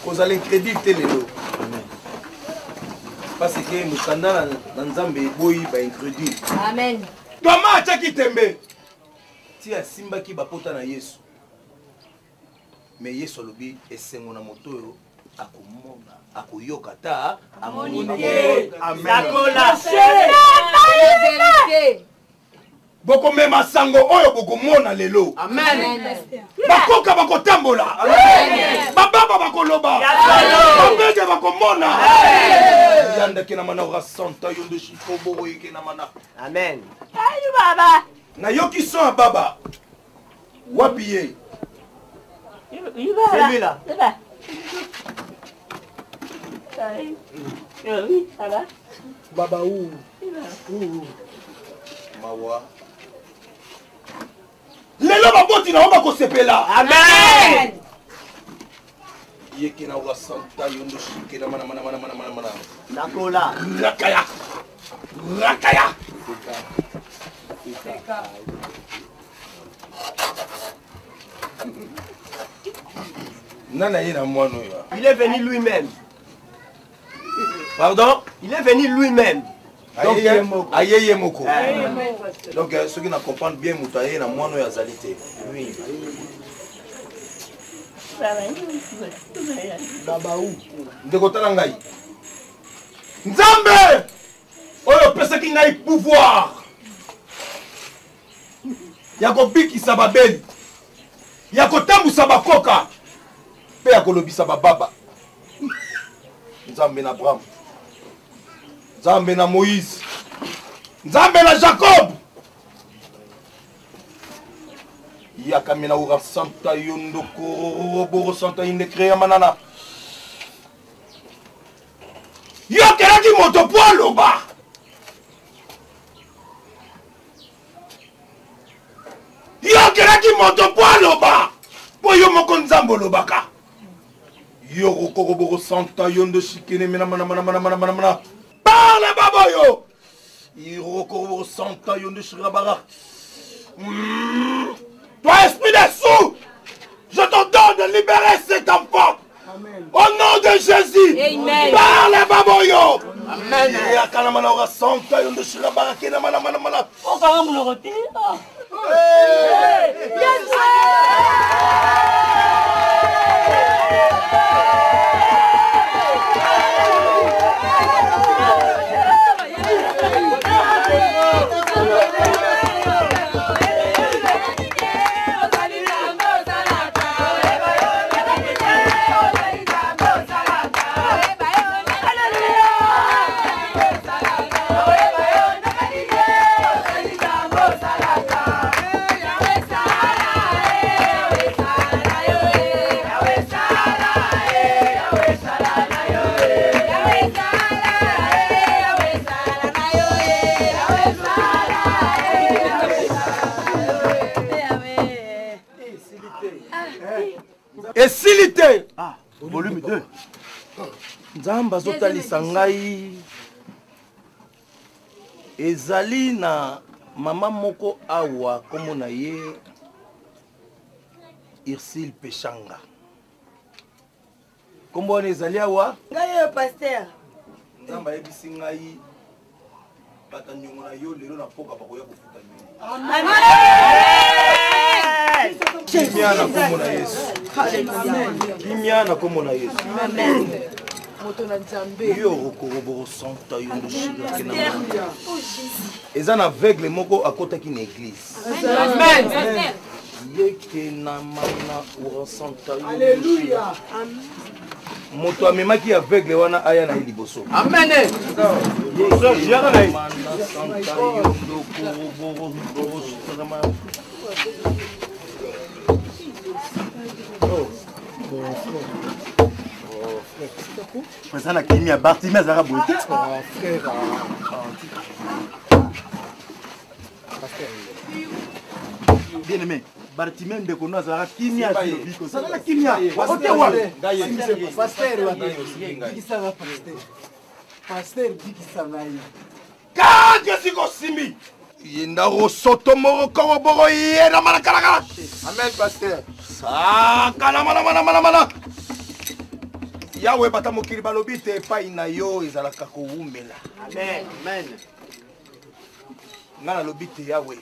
Vous allez créditer lelo. Parce que nous sommes dans Nzambe boy ba incrédule.
Amen.
Comment ataki tembe?
Ti asimba ki bapota na Yesu. Mais Yesu lobi esengo na moto akomona akoyoka ta amoni.
Amen.
Sakola.
Boko mema sango oyo boko mona lelo.
Amen.
Bakoka bakotambola. Amen. Bababa bakoloba. Babenge bakomona.
Amen. Yanda kina mana rasanta yondo shikobo yike na mana.
Amen. Ayu baba.
Na yoki son baba. Wapi ye?
C'est lui là. Oui, ça va.
Baba où?
Mawa.
Lelo baboti na omba ko sepela.
Amen.
Yeke na rasanta yondo shike na mana.
Sakola.
Rakaya.
Nana yena mwano yo.
Il est venu lui-même.
Pardon?
Il est venu lui-même.
Donc ayeye moko. Donc ceux qui ne comprennent bien mutaye na mwano ya zalité. Oui.
Baba où?
Ndeko tala ngai.
Nzambe! Oyo pesa ki ngai pouvoir. Yako bikisa babeli. Yako tambusa bakoka. Pe yako lobisa bababa.
Nzambe na Abraham. Nzambe na Moïse.
Nzambe na Jacob.
Yakamina ura santa yondo koroboro santa inde créa manana.
Yokelaki moto po aloba. Yokelaki moto po aloba. Po yo moko nzambo lobaka.
Yoro Koroboro Santa Yondo Shikene Mana. Parle Baboyo! Yoro Koroboro Santa Yondo Shirabara. Toi, esprit des sous, je t'ordonne de libérer cet enfant. Amen. Au nom de Jésus. Amen. Parle Baboyo. Amen. Et à Kanamana Santa Yondo Shirabara Kena Mana.
On va me le retirer.
Esilité. Ah, volume 2. Nzamba zotalisa ngai. Ezali na mama moko awa komo na ye Irsil Peshanga. Kombo na ezali awa?
Ngai pasteur.
Nzamba yebisi ngai bata nyongo na yo lelo na poka bakoya kofuta nini.
Amen.
Kimia na komo na Yesu. Kimia na komo na Yesu.
Amen.
Yo Koroboro Santa Yondo Shirabara. Eza na aveugle moko akotaki na église.
Amen.
Yeke na mana ura Santa Yondo.
Alléluia.
Moto amemaki aveugle wana aya na liboso.
Amen.
Ça n'a qu'à Bartimée à Zara Bouté. Bien aimé, Bartimée de Kono Zara Kimia. Ça n'a Kimia. Pasteur,
Quand je suis Simbi, Yenda Rosoto Moro Koroboro Yena Manakalaka.
Amen, pasteur.
Sakana mana. Yahweh bata mokili balobi te epai na yo ezalaka kowumela.
Amen. Amen.
Nga nalobi te Yahweh.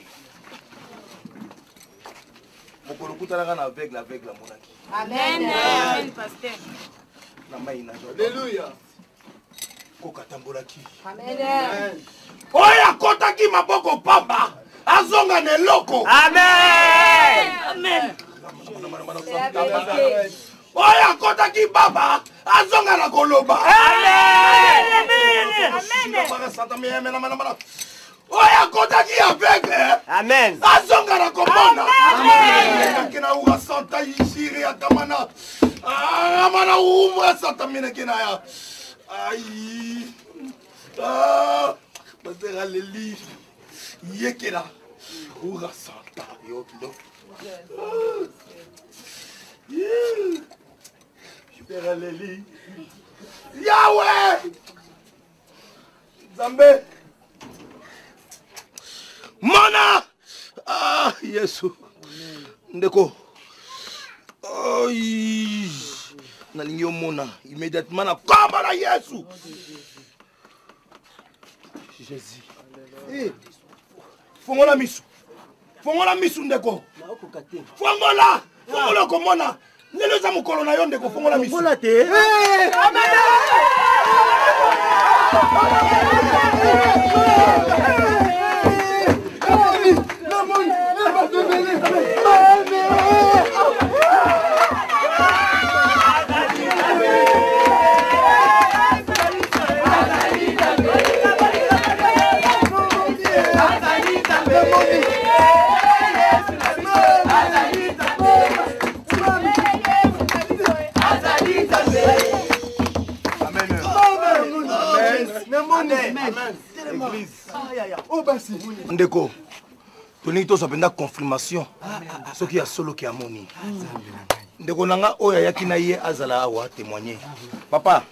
Mokolo kutalaka na aveugle amonaki.
Amen. Amen, pasteur.
Na mai na jo.
Alléluia.
Kokatambolaki.
Amen.
Oya kotaki maboko pamba. Azonga ne loko.
Amen. Amen.
Oya kotaki baba. Azonga na koloba.
Amen.
Amen. Oya kotaki aveugle.
Amen.
Azonga na komona. Amen. Kina uga santa yishiri akamana. Amana umwa santa mine kina ya. Aïe. Ah. Pasteur Alélie. Yekela. Uga santa yokido. Pasteur Alélie. Yahweh. Zambé. Mana. Ah, Yesu. Ndeko. Aïe. Nalingi omona immédiatement na komba na Yesu. Jésus. Eh. Fongola misu ndeko. Fongola komona. Lelo za mukolo na yo ndeko fongola misu. Fongola te. Ndeko, tolingi tozwa penda confirmation soki ya solo ki amoni. ndeko nanga oyo ayaki na ye azala awa témoigner papa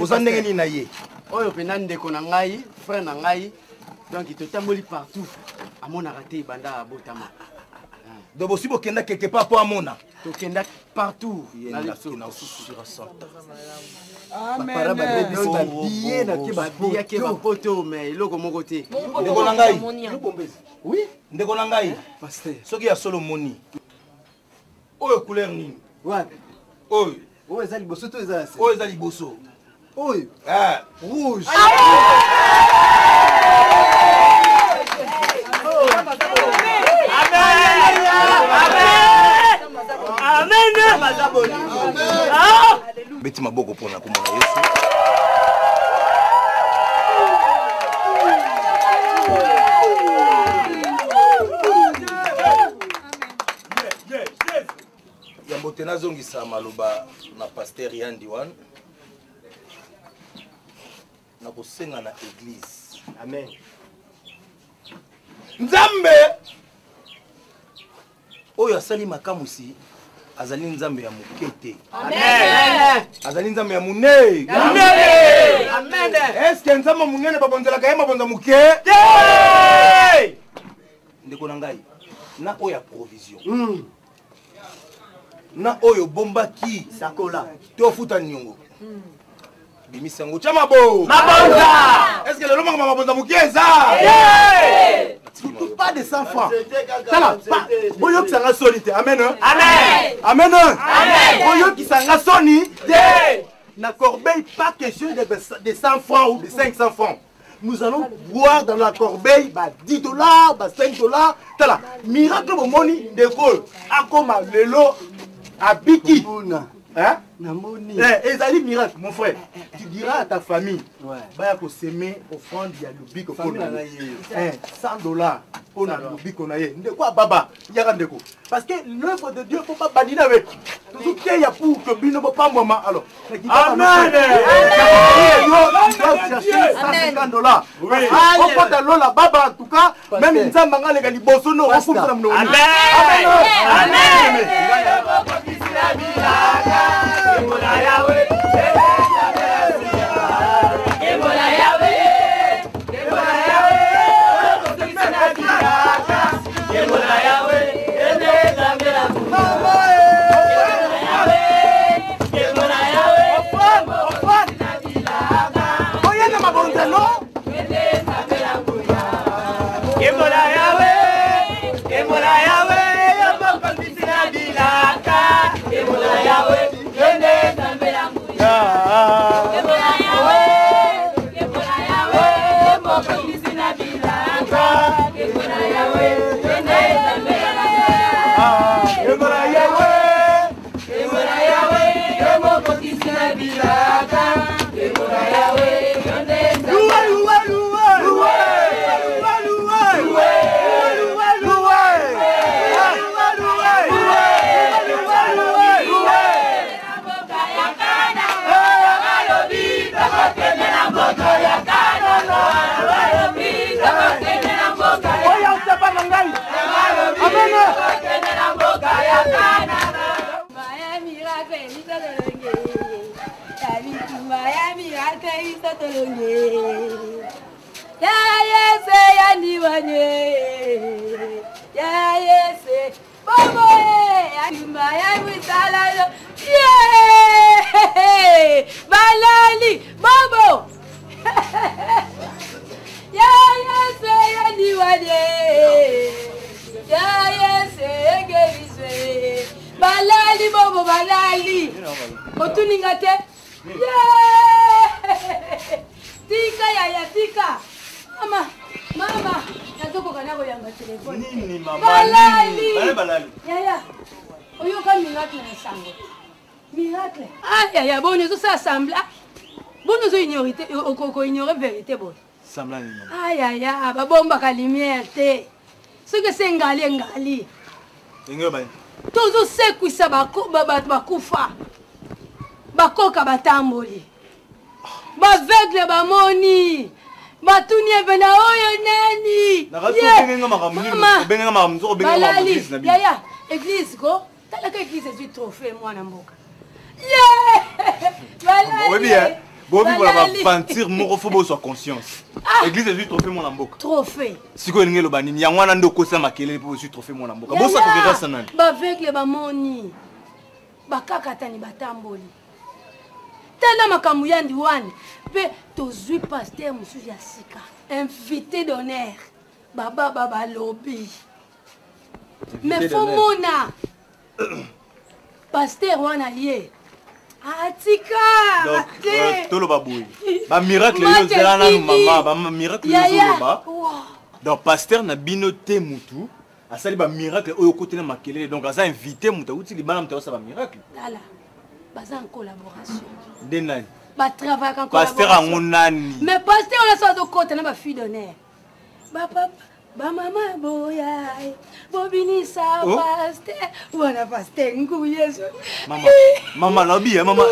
oza ndenge nini na ye
oyo mpena ndeko na ngai frère na ngai donc totamboli partout amonaka te ebanda abotama
donc bosi bokenda quelque part mpo amona
tokenda partout na liso
bapara
babiye nake bapoto mais eloko moko te
ndeko na ngai ndeko na ngai soki ya solo moni oyo couleur nini
wapi
oyo
eza liboso to eza
oyo eza liboso
oyo rouge beti maboko mpona komona yesu yambo te nazongisa maloba na paster Yandi Wan na kosenga na église amen nzambe oyo asali makamusi azali nzambe ya moke te azali nzambe ya munene eske nzambe munene babonzelaka ye mabonza moke ndeko na ngai na oyo ya provision na oyo bombaki sakola tofuta niongo bimisa yango tya mabonza eske lelo maka mabonza moke eza surtout pas de 100 francs. Tala, boyo qui s'en soni te. Amen. Amen. Amen. Boyo qui s'en soni te. Na corbeille pas question de 100 francs ou de 500 francs. Nous allons boire dans la corbeille bah 10 $, bah 5 $. Tala, miracle au moni de gol. Akoma lelo abiki. Hein? Ezali miracle, mon frère. Tu diras à ta famille, bah pour s'aimer offrande il y a le bic au fond. 100 $. On a le bic on a eu. De quoi baba? Yarandeko. Parce que l'œuvre de Dieu faut pas badiner avec. Tout qu'il y a pour que bino pas maman alors. Amen. Tu dois chercher 150 $. On peut dans l'eau la baba en tout cas. Même nzamba ngale kali boso no. Amen. Amen.
Balali, Bobo. Balali, Bobo, balali. Otuninga te. Tika ya tika. Mama, natoko kana ko yanga telefone.
Nini mama?
Balali. Ya. Oyoka miracle na sango. Miracle. Ya bon nous ça semble. Bon nous ignorer ignorer vérité bon.
Semblant
nini? Ba bomba ka lumière te. Ce que c'est ngali.
Ingo ba.
Tozo sekwisa bakufa. Bakoka batamboli. Baveugle bamoni. Batuni evena oyo nani.
Nakaso benga makamuni, benga makamzo benga makamuni.
Ya, église ko. Tala ka église ezwi trophée mwana mboka. Yeah!
Oui bien. Bobi voilà aventure moko faut boso conscience. Église ezwi trophée mwana mboka.
Trophée.
Siko elingi loba nini yango wana ndo kosa makele po ezwi trophée mwana mboka. Bosa ko grâce nani?
Ba avec les bamoni. Bakakatani batamboli. Tala makambo yandi wana. Pe tozwi pasteur mususu ya sika. Invité d'honneur. Baba lobby. Mais faut mona. Pasteur wana lié. Atika.
Donc tolo baboui. Ba miracle yo zela na mama, ba miracle yo ba. Donc pasteur na bino te mutu. Asali ba miracle oyo côté na makele donc asa invité mutu uti libana mutu sa ba miracle.
Voilà. Baza en collaboration.
Denani.
Ba travail en collaboration.
Pasteur angonani.
Mais pasteur on a ça de côté na ba fille d'honneur. Ba papa, ba maman boya. Bobini sa pasteur. Wana pasteur nguye.
Mama lobi mama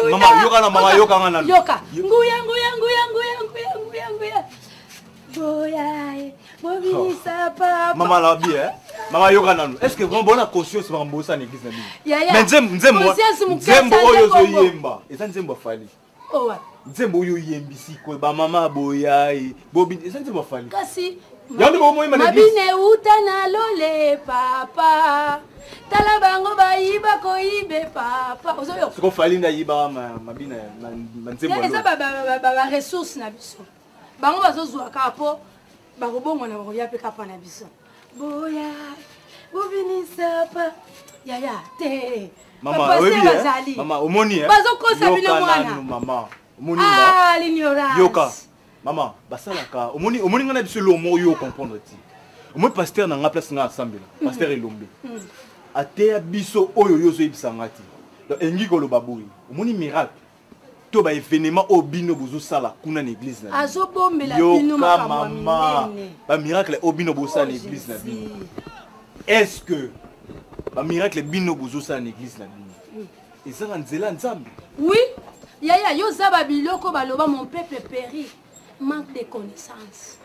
yoka na mama yoka ngana.
Yoka. Nguya. Boya. Bobini sa papa.
Mama lobi Mama yoka nanu. Est-ce que vraiment bonne conscience par mbosa l'église na bino?
Mais
nzembo oyo zo yemba. Eza nzembo fali.
Oh ouais.
Nzembo oyo yembisi ko ba mama boya bobi eza nzembo fali.
Kasi
Yandi bo moyema na
mabine uta na lole papa. Tala bango bayiba ko ibe papa. Ozoyo.
Siko fali nda yiba mabina na nzembo.
Eza ba ressources na biso. Bango bazozwa kapo ba robongo na roya pe kapa na biso. Boya, bobini sapa, yaya te.
Mama, oui bien. Mama, omoni
Bazo kosa bino mwana.
Mama, omoni
ba. L'ignorance.
Yoka. Mama, basalaka. Omoni ngana biso lomo yo comprendre ti. Omoni pasteur na nga place nga assemblée. Pasteur Elombe. Ate biso oyo yo zo ibisanga ti. Donc engi ko lo baboui. Omoni miracle. To ba événement obino bozo sala kuna na église na.
Azo bombela bino
mama. Ba miracle obino bozo sala église na bino. Est-ce que ba miracle bino bozo sala na église na bino? Ezanga nzela nzambe.
Oui. Yaya yo zaba biloko baloba mon peuple périt. Manque de connaissances.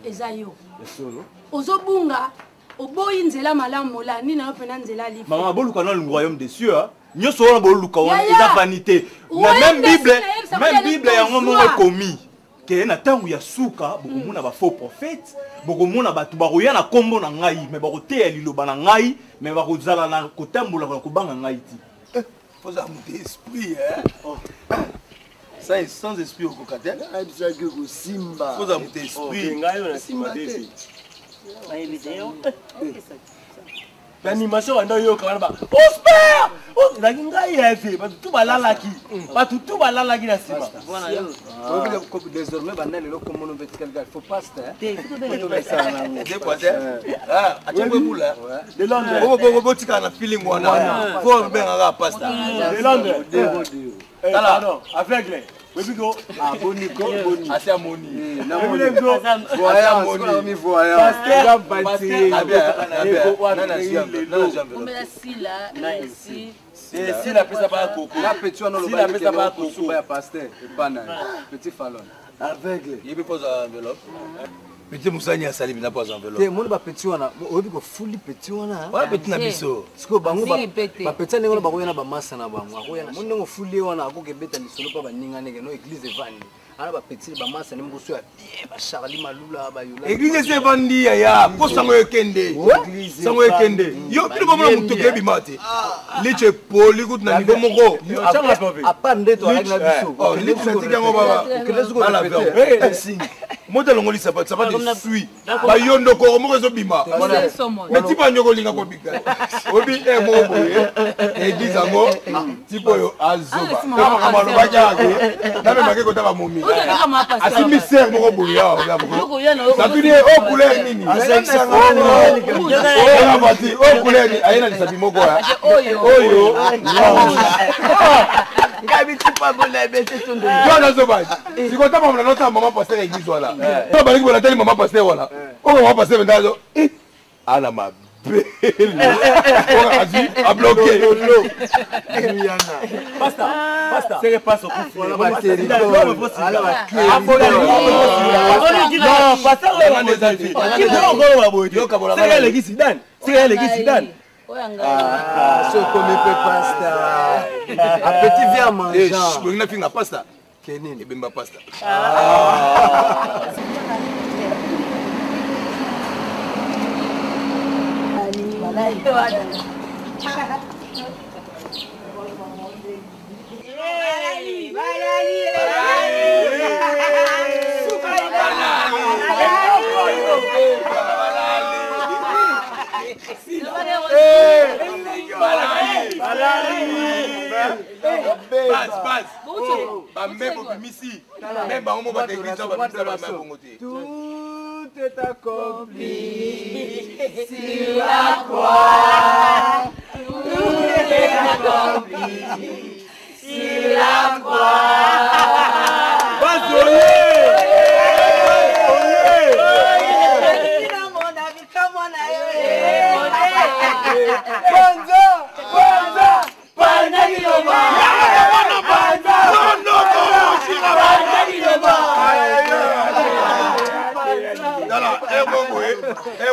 Ezayo.
Yesolo.
Ozo bunga oboyi nzela malamu mola ni na pena nzela life.
Mama boluka na le royaume des cieux. Nyoso wana boluka wana eza vanité. Na même Bible yango moko commis. Que na tangu ya suka bokomona ba faux prophètes, bokomona batu baroya na kombo na ngai, mais bakoteya liloba na ngai, mais bakozala na kotambola na kobanga ngai ti.
Faut amuter esprit Ça sans esprit au cocatel.
Faut amuter esprit.
L'animation on a eu quand même. Osper! Oh, la ginga y a fait. Pas tout balala qui. Pas tout balala qui na sima.
Voilà yo. Désormais banal le comme on veut quelqu'un faut pas ça.
Ah, atiwe bula.
De Londres.
Bo tika na feeling wana. Faut ben nga pasta.
De Londres. Tala non, aveugle. Oui go.
Ah boni go boni.
Assez amoni.
Na moni go. Voyant moni voyant.
Pasteur
bâti.
Si la pesa pas coco.
La petit on le
la pesa pas coco
ya pasteur et banane. Petit fallon.
Aveugle. Il peut poser enveloppe. Petit Moussani a sali bina poser enveloppe.
Te moni ba petit wana, obi ko fully petit wana.
Wala petit na biso.
Siko bango ba petit ndenge ba koyana ba masa na bango. Akoyana moni ngo fully wana akoke beta lisolo pa ba ninga nenge no église vandi. Ana ba petit ba masa ne mboso ya ba Charlie Malula ba yola.
Église se vandi ya ko sango ekende. Église sango ekende. Yo kilo ba mutu ke bimati. Liche poli gut na niveau moko.
Apande to avec na biso.
Oh, liche na tika ngo baba. Ala ver. Modèle ngoli ça pas de suit. Ba yondo ko mo zo bima. Mais ti ba nyoko linga ko bika. Obi e mo boye. Église ngo tipo yo azoba. Kama kama lo baja ke. Na me make ko ta ba momi. Asimi ser mo boye ya. Ça tuni o couleur nini? O bati o couleur ni ayena ni sabi moko ya. Oyo.
Ngabi tipa bola bete tondo.
Yo zo ba. Siko ta mama nota mama pasteur église wala. To ba ngi tali mama pasteur wala. O mama pasteur ndazo. Ana ma belle. O azi a bloqué.
Basta. C'est repasse au coup.
Ala ba territoire. Ala ba cœur.
Non, pasteur on a des avis. Qui peut encore wa boy. C'est l'église Zidane. C'est l'église Zidane.
So comme pasta. Appétit vient manger.
Je vais faire pasta. Kenini bemba pasta.
Tout est accompli sur la croix. Tout est accompli sur la croix.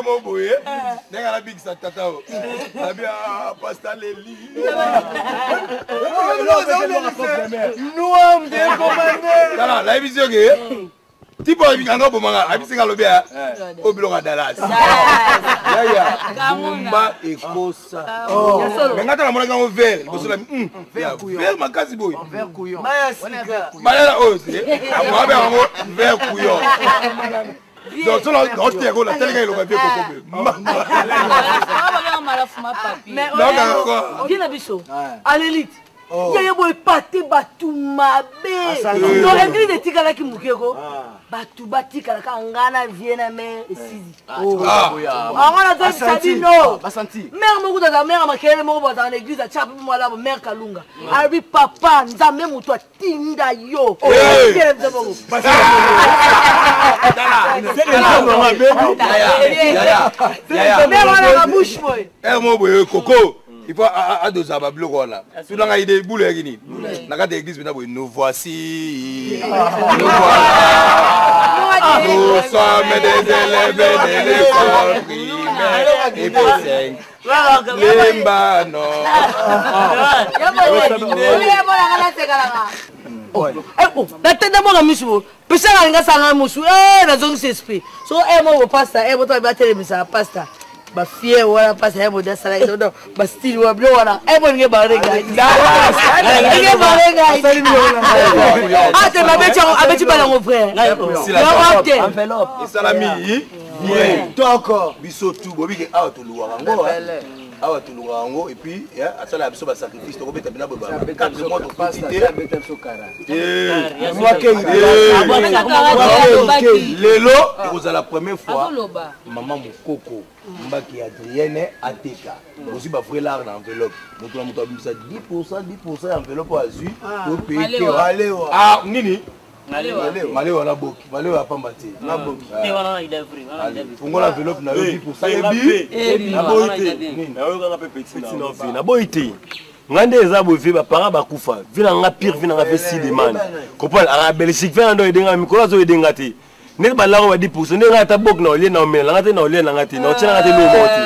Mon boy, la big tata. Pasta Leli. La vision que tipo bikanga bomanga abisinga lobia obilonga Dallas. Yaya. Bumba ekosa. Ngata na mona ngo vert, bosula vert makasi boy.
Vert couillon.
Maya ose. Amwabe ngo vert couillon. Donc, tu as la télé, il aurait bien compris.
Mais viens la bicho. À l'élite. Il y a un pâté batou mabé. Donc, l'église de Tigala qui moukeko. Batou bati kalaka ngana vienne mais sisi. On a donné ça dit non. Mère moko da mère makele moko dans l'église à tchap moi là mère Kalunga. Abi papa nzambe muto tinda yo.
Il faut adoser à bloc là. Tu n'as pas idée boule ni. Na ka d'église nous voici. Nous sommes des élèves de l'école primaire et pour Lemba non.
La tête de moi, monsieur, pesa nga sanga musu na zone esprit. So mo pasta mo to ba tele misa pasta. Ba fie wala pasta mo da sala do ba style wa blo wala mo nge ba rega. Nge ba rega. Ah te ba becha abeti ba mon frère.
Enveloppe. Salami. Bien.
D'accord.
Biso tout bobi ke awa to luwa ngo. Awa to luwa ngo et puis asala biso ba sacrifice to ko beta bina boba. 4 mois de quantité.
Moi
Lelo, c'est la première fois. Maman Mokoko, Mbaki Adrienne Ateka. Aussi ba frère là dans enveloppe. Donc on a mis ça 10% enveloppe à Azu pour payer. Ah nini? Malé wala boki, malé wala pambati. Na boki.
Et voilà, il est vrai.
On a enveloppe na 10%. Et bi.
Na boité. Na yo ka petit na vie. Na boité. Ngande eza bovi ba para ba kufa. Vina nga pire vina nga fait 6 demandes. Comprendre ara Belgique vina ndo edenga mikolo zo edenga te. Ne ba la wa 10% ne nga ta bok na ole na omela nga te na ole na nga te. Na otina nga te lo moti.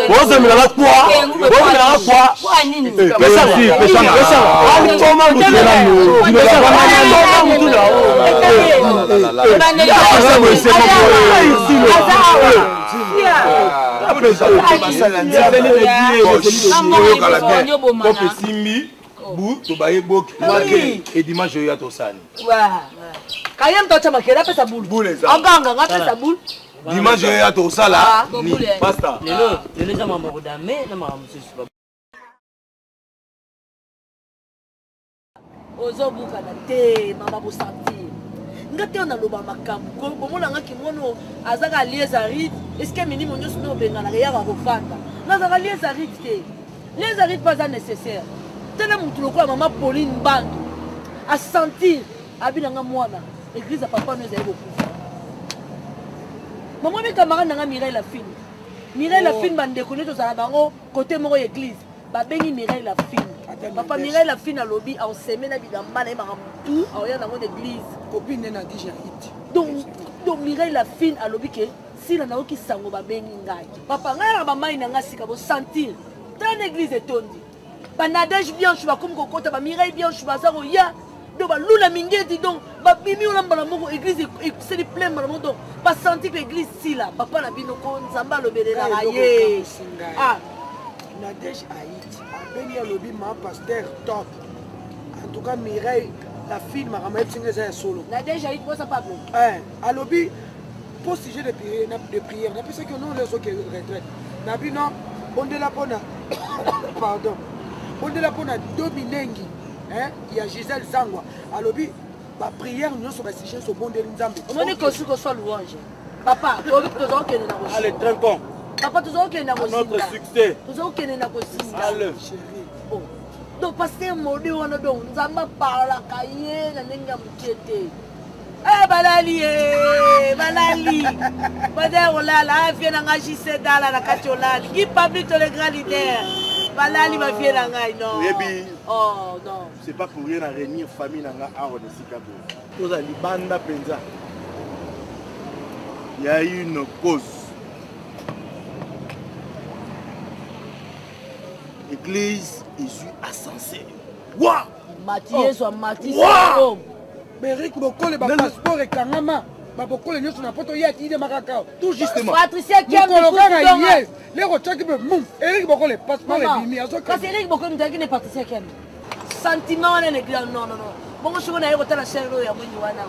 Bozo mila ba kwa. Bozo mila ba kwa. Pesa si, pesa. Ani koma mutuna no. Pesa koma mutuna.
Et dimanche, il y a tout ça. Dimanche, il y a tout ça là. Basta.
Ngate on a loba makambu ko mona ngaki mono azaka liezarite est-ce que minimo nyoso no benga na ya ko fanda na zaka liezarite te liezarite pas nécessaire tena mutu lokola mama Pauline Bandu a sentir abinanga mwana église à papa nous beaucoup maman mes camarades nga Mireille la fine bande connaître ça bango côté moko église ba bengi Mireille la fine papa Mireille la fine à lobby en semaine na bidamba na mama tout a ya dans l'église
copine na Dijarite.
Donc Mireille la fine à lobby que si la naoki sango ba bengi ngai papa ngai na ba mai na nga sika bo sentir Dans l'église etondi. Ba Nadège Bianche ba comme kokota ba Mireille Bianche ba za ya. Do ba lula mingeti donc ba bimi ona mbala moko église c'est plein mbala moko ba senti que église si là papa na bino ko nzamba lobelela la ye. Ah,
Nadège Haïti. Abeni alobi ma pasteur top. En tout cas Mireille la fille m'a ramené un solo.
Nadège Haïti quoi ça pas bon.
Alobi pour sujet de prière, n'a plus ce que nous les autres retraite. N'a plus non, on de la pona. Pardon. On de la pona Dominengi. Hein, il y a Gisèle Zangwa. Alobi la prière nous sur la sujet sur bon de Nzambe.
On est conçu que soit louange. Papa, tu as que na ko.
Allez, trinquons.
Papa, tu as que na ko.
Notre succès.
Tu as que na ko.
Allez,
chérie. Bon. Donc pasteur modi wana donc Nzamba parla kaye na nenga mukete. Balali balali. Bada olala vient na ngajise dala na kati olali. Qui public to le grand leader. Balali va vient na ngai non. Oh non.
C'est pas pour rien à réunir famille na nga awa de Chicago. Toza libanda penza. Il y a eu une cause. Église Jésus ascensé. Waouh!
Mathieu soit Mathieu.
Waouh! Beric Bokole ba passeport et kangama. Ba Bokole nyoso na poto ya tide makaka.
Tout justement.
Patricia qui a
dit les rochaki be mum. Eric Bokole passeport et bimi azo.
Parce que Eric Bokole ndaki ne Patricia qui a. Sentiment on est l'église non. Bongo siko na yeko tala shero ya mwindi wana.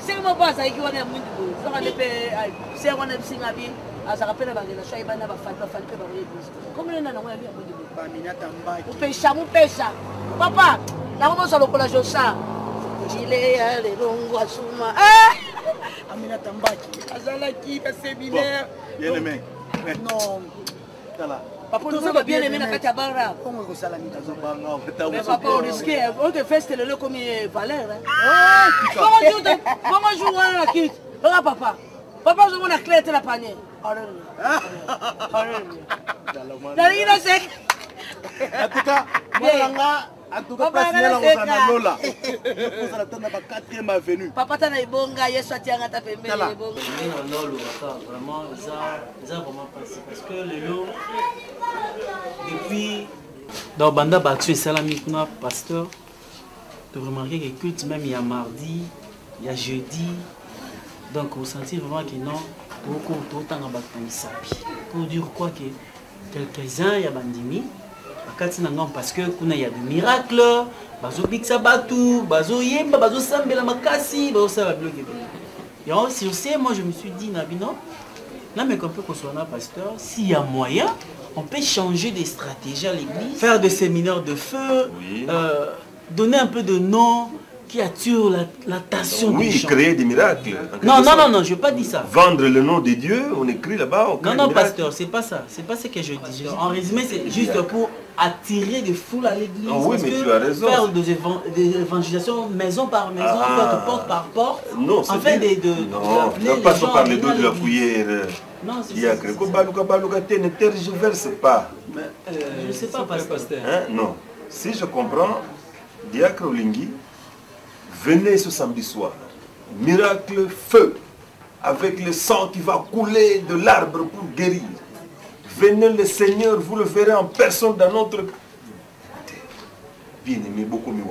C'est moi pas ça qui wana ya mwindi. Ça va depe c'est wana bisinga bi. Ça rappelle ba ngela shai bana ba fali pe ba l'église. Comme le nana mwindi ya mwindi.
Ba minata mbaki.
Upesha. Papa, na momo solo kola josa. Chile ya le rongo asuma.
Amina Tambaki. Azala qui va séminaire.
Bien aimé.
Non.
Tala.
Papa nous sommes bien aimés na kati ya bara.
Comment ko sala ni tazo
banga.
Mais papa on risque on te feste le comme Valère. Comment joue on la kit? Regarde papa. Papa je on a clé la panier. Dalina sec.
En tout cas, en tout cas, place là on Lola. Vous allez attendre la 4e avenue.
Papa tana ibonga Yesu atianga ta pembele ibonga.
Vraiment ça vraiment passé parce que le lot depuis dans banda battu salami kuna pasteur de remarquer que culte même il y a mardi, il y a jeudi. Donc vous sentez vraiment que non beaucoup autant en battre pour dire quoi que quelques-uns il y a bandimi parce que il y a des miracles, bazo biksa batu, bazo yemba, bazo sambela makasi, bazo sala bloqué. Et sur ce, moi je me suis dit Nabino, là mais qu'on peut qu'on soit là pasteur, s'il y a moyen, on peut changer des stratégies à l'église, faire des séminaires de feu, oui. Donner un peu de nom qui attire l'attention des gens.
Oui, créer des miracles.
Non, je ne veux pas dire ça.
Vendre le nom de Dieu, on écrit là-bas.
Non, pasteur, c'est pas ça. C'est pas ce que je dis. En résumé, c'est juste pour attirer des foules à l'église.
Oui, mais tu as raison.
Faire des évangélisations maison par maison, porte par porte.
Non, c'est
afin
non, pas se parler d'eau de la fouillère.
Non, c'est
ça. Ne tergiverse pas.
Je ne sais pas, pasteur.
Non. Si je comprends, Diacre Olingi, venez ce samedi soir, miracle feu, avec le sang qui va couler de l'arbre pour guérir. Venez le Seigneur, vous le verrez en personne dans notre... Bien-aimé, beaucoup mieux.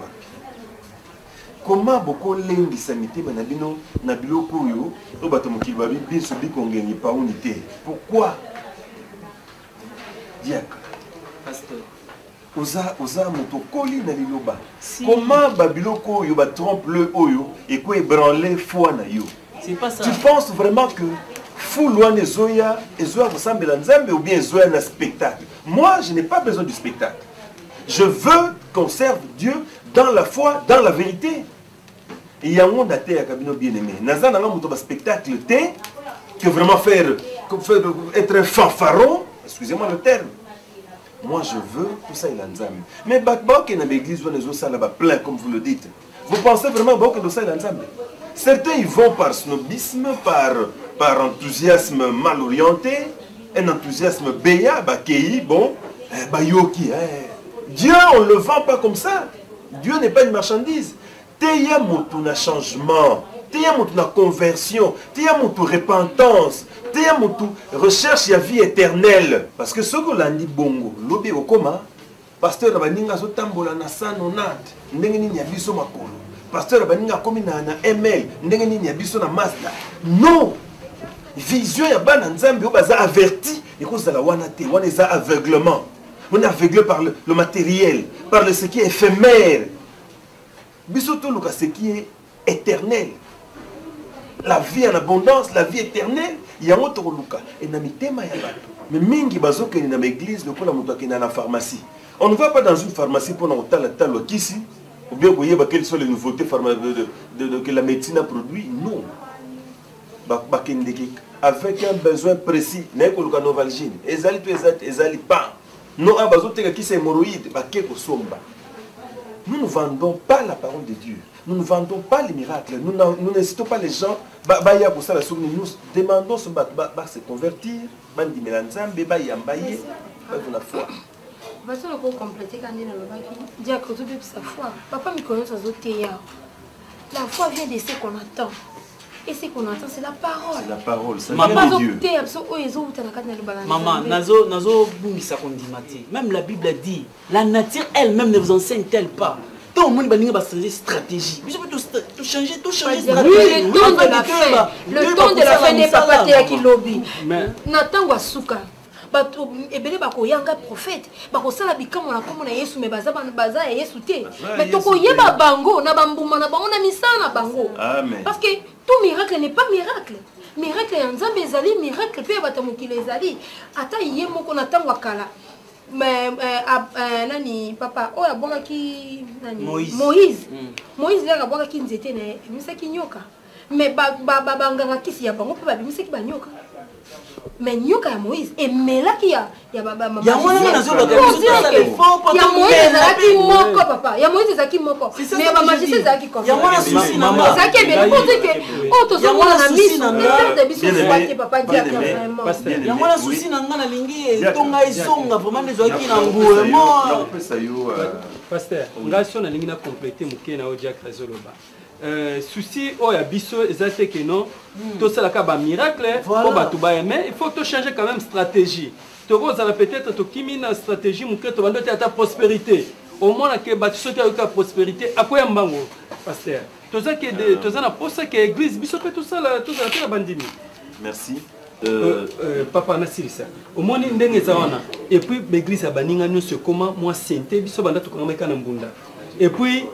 Comment beaucoup lengi sanité manabino nabilo koyo to batomoki babi biso bikongeni pa unité. Pourquoi? Diacre.
Pasteur.
Oza motokoli na liloba. Comment babiloko yo ba trompe le oyo et quoi ébranler foi na yo?
C'est pas ça.
Tu penses vraiment que fou loin de Zoya et Zoya ressemble à Nzambe ou bien Zoya un spectacle? Moi, je n'ai pas besoin du spectacle. Je veux qu'on serve Dieu dans la foi, dans la vérité. Et il y a un monde à terre bien aimé. Nazan n'a pas de spectacle que vraiment faire être un fanfaron. Excusez-moi le terme. Moi, je veux tout ça, il a Nzambe. Mais Bakbok est dans l'église, on est plein, comme vous le dites. Vous pensez vraiment que tout ça, il a Nzambe? Certains, ils vont par snobisme, par enthousiasme mal orienté, un enthousiasme béa, bakei, bon, bayoki. Dieu, on ne le vend pas comme ça. Dieu n'est pas une marchandise. Teya motuna changement. teya mutu na conversion, teya mutu repentance, teya mutu recherche ya vie éternelle. Parce que ce que l'on dit bongo, lobi okoma, pasteur abaninga zo tambola na 190, ndenge nini ya biso makolo. Pasteur abaninga komi na ML, ndenge nini ya biso na Mazda. Non. Vision ya bana nzambe o baza averti, ekozala wana te, wana eza aveuglement. On est aveuglé par le matériel, par ce qui est éphémère. Bisoto luka ce qui est éternel. La vie en abondance, la vie éternelle, il y a autre luka. Et na mitema ya bato. Mais mingi bazo ke na église le kola muto ke na pharmacie. On ne va pas dans une pharmacie pour nous tala kisi ou bien voyez quelles sont les nouveautés que la médecine a produit. Non. Avec un besoin précis, n'est que le novalgine. Ezali tu ezali pas. Non, qui c'est hémorroïde, nous ne vendons pas la parole de Dieu. Nous ne vendons pas les miracles. Nous n'incitons pas les gens. Nous demandons se convertir.
La foi vient de ce qu'on attend. Et ce qu'on entend, c'est la parole.
C'est la parole, c'est
Dieu.
Maman, même la Bible a dit, la nature elle-même ne vous enseigne-t-elle pas? Tout le monde va changer stratégie. Vous pouvez tout changer stratégie.
Oui, le temps de la fin. Le temps de la fin n'est pas parti à qui lobby. Nathan Wasuka. Bato ebele bako yanga prophète bako sala bikamo na komo na Yesu me baza ya Yesu te mais toko yeba bango na bambuma na bango na misala na bango. Amen. Parce que tout miracle n'est pas miracle. Miracle ya Nzambe ezali miracle pe bato mokile ezali ata ye moko na tango kala. Mais nani papa oya boka ki nani Moïse la boka ki nzete na misaki nyoka mais banganga kisi ya bango pe ba misaki ba nyoka. Mais nyoka ya Moïse et melaki ya baba mama. Ya Moïse ezalaki moko papa. Ya Moïse ezalaki moko. Mais ya magicien ezalaki comme ça. Ya mwana susi na nga. Ezalaki ebele pour dire que oh tozomona na miso de biso ezalaki papa dia vraiment.
Ya mwana susi na nga na lingi etonga ezonga vraiment ezalaki na ngoulement.
Pasteur, ngation na lingi na compléter muke na odia krazoloba. Souci oh ya biso ezate que non tout ça la ba miracle pour batu ba aimer il faut que tu changes quand même stratégie tu rose peut-être to kimina stratégie muke to bando ta prospérité au moins que batu soki ka prospérité après mbango pasteur to ça que to ça na posa que église biso tout ça la bandimi. Merci. Papa Nasirisa au moins ndenge za wana et puis l'église a baninga nous comment moi sainté biso banda to kanga na mbunda. Et puis,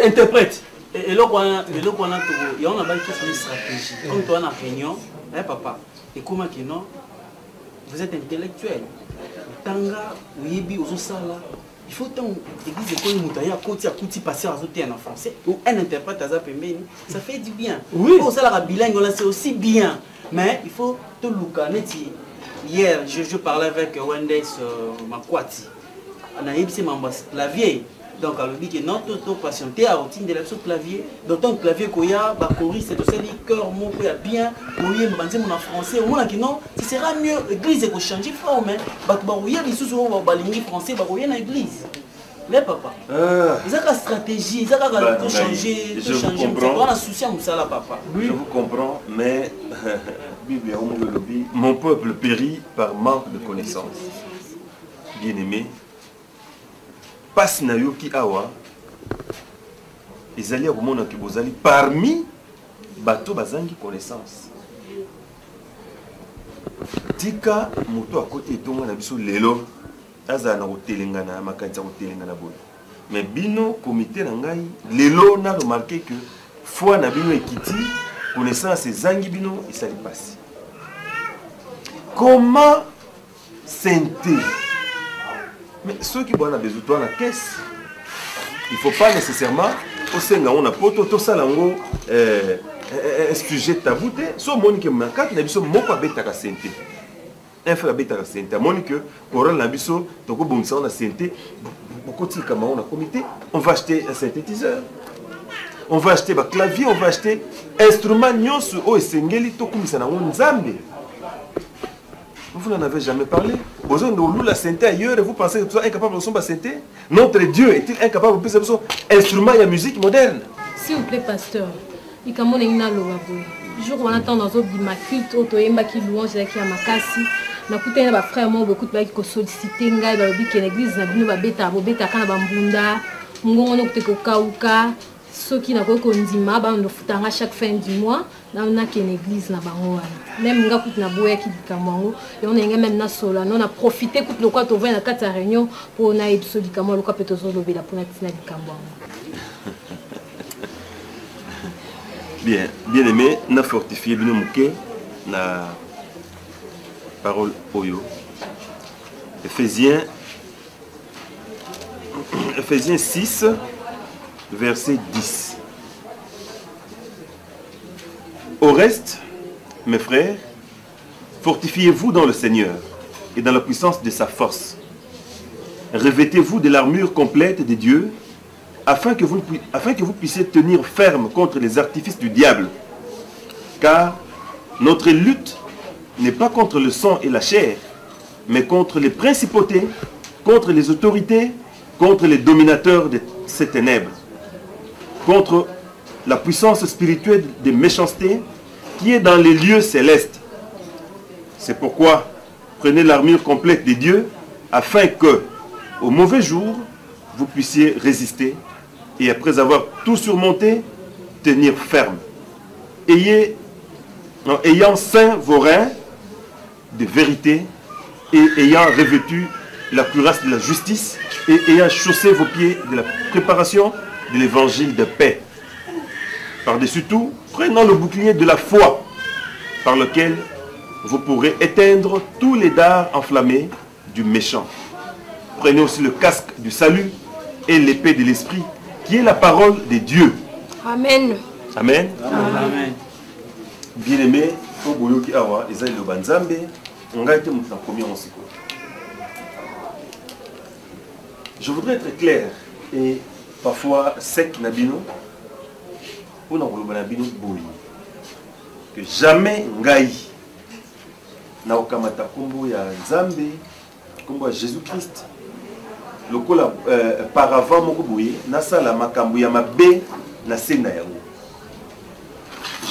interprète.
Et là, on a une stratégie. Comme toi, on a réunion, papa, et comment que non, vous êtes intellectuel. Tanga, Ouibi, Ozosala, il faut que l'église de Koyimoutaïa, Koti, Akouti, passer en français, ou un interprète à Zapemeni, ça fait du bien. Oui. Pour ça, la bilingue, c'est aussi bien. Mais il faut tout le hier, je parlais avec Wendes Makwati. On a eu la vieille. Donc, elle dit que non, tout patienté à routine de la clavier. Donc, ton clavier, il y a un choriste, c'est le cœur, mon père bien, il y a un français. Au moins, non, ce sera mieux. L'église est changer de forme. Il y a des sous français, il y a une église. Mais papa, ils ont la stratégie, ils ont tout changer.
Je vous comprends. Je vous comprends, mais mon peuple périt par manque de connaissances. Bien aimé. Passe na yoki awa ezali akomona ke bozali parmi bato bazangi connaissance tika moto akote etonga na biso lelo azala na kotelenga na makanisa kotelenga na boye mais bino comité na ngai lelo na remarqué que foi na bino ekiti connaissance ezangi bino esali pasi comment sainteté. Mais ceux qui ont besoin de la caisse, il ne faut pas nécessairement on a poto salango un sujet tabou. So monique mankat na biso moko beta ka santé. Un frère beta ka santé. Monique coral na biso toko bonsa on a santé. Beaucoup de kama on a comité, on va acheter un synthétiseur. On va acheter un clavier, on va acheter instrument nyonso o esengeli to kumisa na nzambe. Vous n'en avez jamais parlé. Besoin de la santé ailleurs et vous pensez que vous êtes incapable de la santé. Notre Dieu est-il incapable de faire instrument et musique moderne?
S'il vous plaît, pasteur. likambo ndenge naloba boye jour wana ntango nazobima culte oyo toyembaki louange ezalaki ya makasi nakutani na bafrère moko bokuti bayaki kosollicite ngai balobi ke na église na bino bobetaka na bambunda mongongo nokuti kokauka soki nakoki kondima bandofutanga chaque fin du mois nakende na église na bango wana même nga kutu naboyaki likambo yango yango na yenga même nasola no na profite kutu lokwa tovai na kati ya réunion mpo nayebi so likambo lokwa mpe tozolobela mpona ntina likambo yango.
Bien, bien aimé, na fortifié bino muke na parole oyo. Éphésiens 6, verset 10. Au reste, mes frères, fortifiez-vous dans le Seigneur et dans la puissance de sa force. Revêtez-vous de l'armure complète de Dieu afin que vous puissiez tenir ferme contre les artifices du diable. Car notre lutte n'est pas contre le sang et la chair, mais contre les principautés, contre les autorités, contre les dominateurs de ces ténèbres, contre la puissance spirituelle de méchanceté qui est dans les lieux célestes. C'est pourquoi prenez l'armure complète de Dieu afin que, au mauvais jour, vous puissiez résister et après avoir tout surmonté, tenir ferme. Ayant ceint vos reins de vérité et ayant revêtu la cuirasse de la justice et ayant chaussé vos pieds de la préparation de l'évangile de paix. Par-dessus tout, prenons le bouclier de la foi par lequel vous pourrez éteindre tous les dards enflammés du méchant. Prenez aussi le casque du salut et l'épée de l'esprit qui est la parole de Dieu.
Amen.
Amen.
Amen.
Bien-aimé, Oboyoki Awa, Esaïe le Banzambe, on a été montré en premier en secours. Je voudrais être clair et parfois sec Nabino, pour Nabino Boyi, que jamais Ngai, Naokamata Kombo ya Nzambe, Kombo ya Jésus-Christ, le kola paravant moko boye nasala makambo ya mabe na sena yango.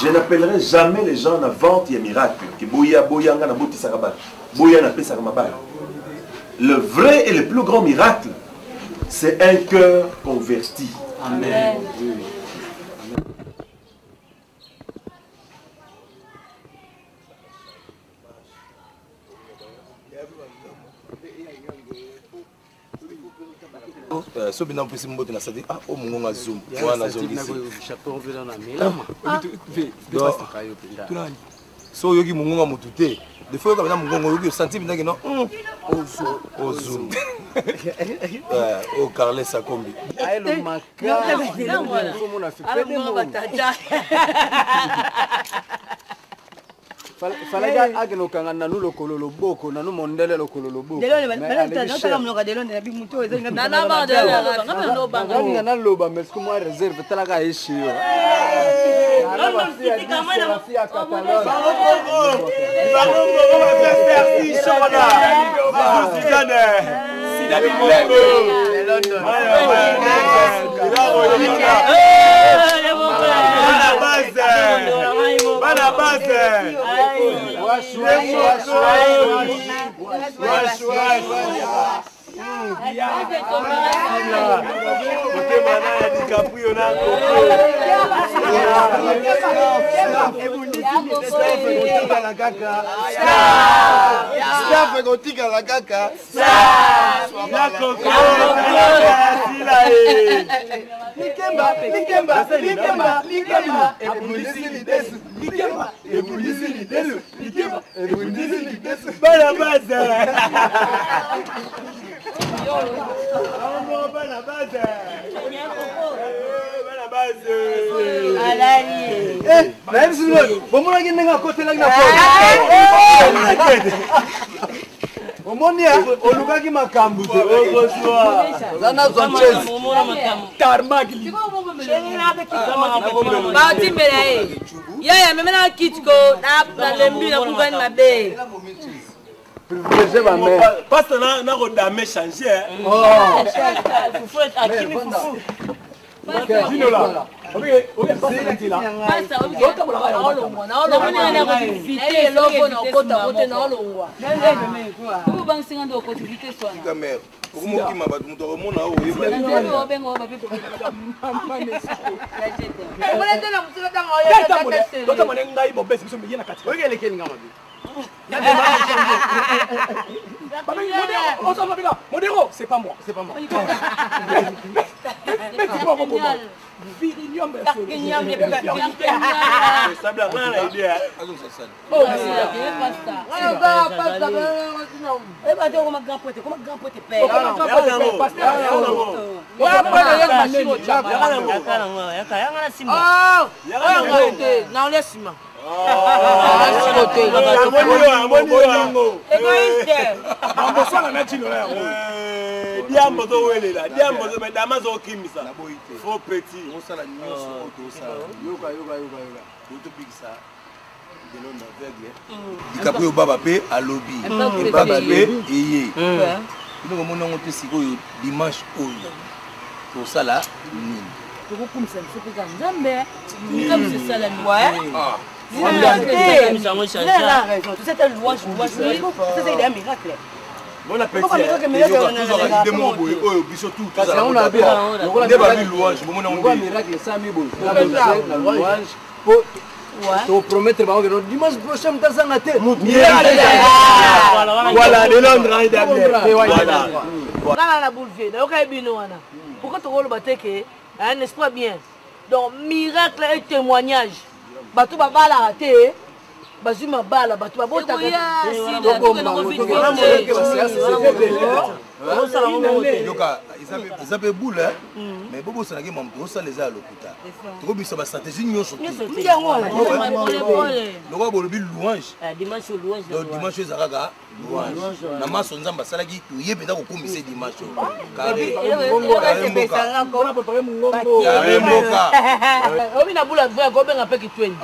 Je n'appellerai jamais les gens na vente ya miracle que boya boyanga na botisa kabal boya na pesa mabal. Le vrai et le plus grand miracle, c'est un cœur converti. Amen.
So bina mpesi mbote na sadi ah o mungonga zoom wana zongisi
chapeau vela na melama
tunani so yoki mungonga mutute de fois kabana mungongo yoki senti bina kino o zoom o Carles Sakombi
aelo makala somo na fipede mo falaga ageno kanga nanu lokolo loboko nanu mondele lokolo loboko na loba mais comme moi réserve talaga eshio Omonia olukaki makambu te okoswa zana zonches tarmaki
Bauti mbele yaya memena kitiko na lembi na kugani mabe
privilégié ma mère
parce que na rodame changer
faut être actif faut
Dino là
Modéro, c'est pas moi. Virinium,
DiCaprio baba pe à lobby et baba pe eye nous on a monté si dimanche pour ça là
comme ça c'est pas jamais comme c'est ça la nuit c'est un louange c'est un miracle.
Bon appétit. Des mots oh biso tout ça on a bien débat louange bon on dit
miracle ça mi bon louange pour promettre que dimanche prochain mtazanga te
voilà de Londres
voilà la boule vide OK bino wana pourquoi tu rôle bateke un espoir bien donc miracle et témoignage bato babala te bazima bala bato babota
ils avaient boule mais bobo ça n'a pas ça les a l'hôpital trop bien ça va stratégie nous surtout le roi bolobi louange
dimanche louange
dimanche zaraga louange na maso nzamba salaki to yebenda ko komisa dimanche carré
obi na bula vrai ko benga pe kitweni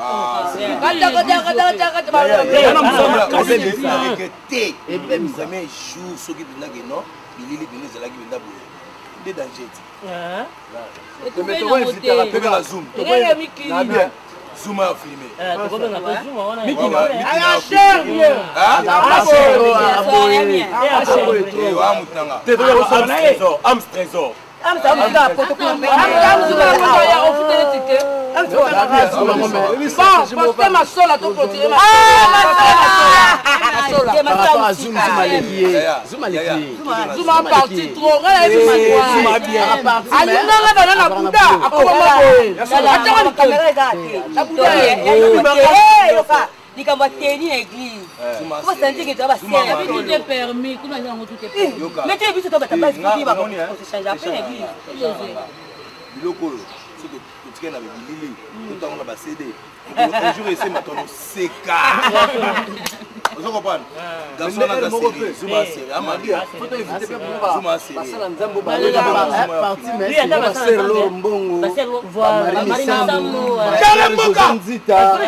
et même jamais jour ce qui n'a que non il est venu zalaki benda boye des dangers Zoom a filmé.
likambo ateni na église ko sentir que tu vas faire tout est permis kuna nyango tout est permis mais tu biso to bata base qui va se changer après l'église
biloko ce que tu tiens avec bilili tout on va céder un jour essayer maintenant seka vous comprenez garçon là série zuma série amadi photo éviter pour zuma série passer nzambo ba parti mais ba ser lo mbongo voilà marina sambo kalemboka nzita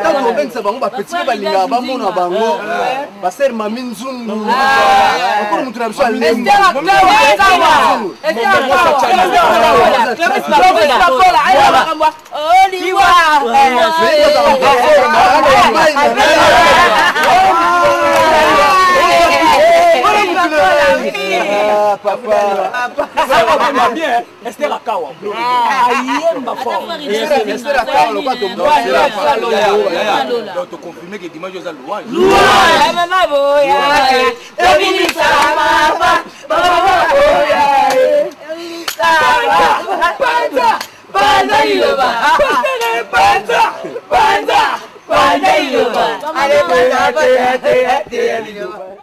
tango benza bango ba petit ba linga ba mona bango ba ser mami nzungu ko mutu na biso alembo
papa bien Esther Akawa ayemba fort
Esther Akawa le quoi tombe donc tu confirmer que dimanche ça louange
mama boya domini sama baba boya Panda iloba Panda iloba ale panda iloba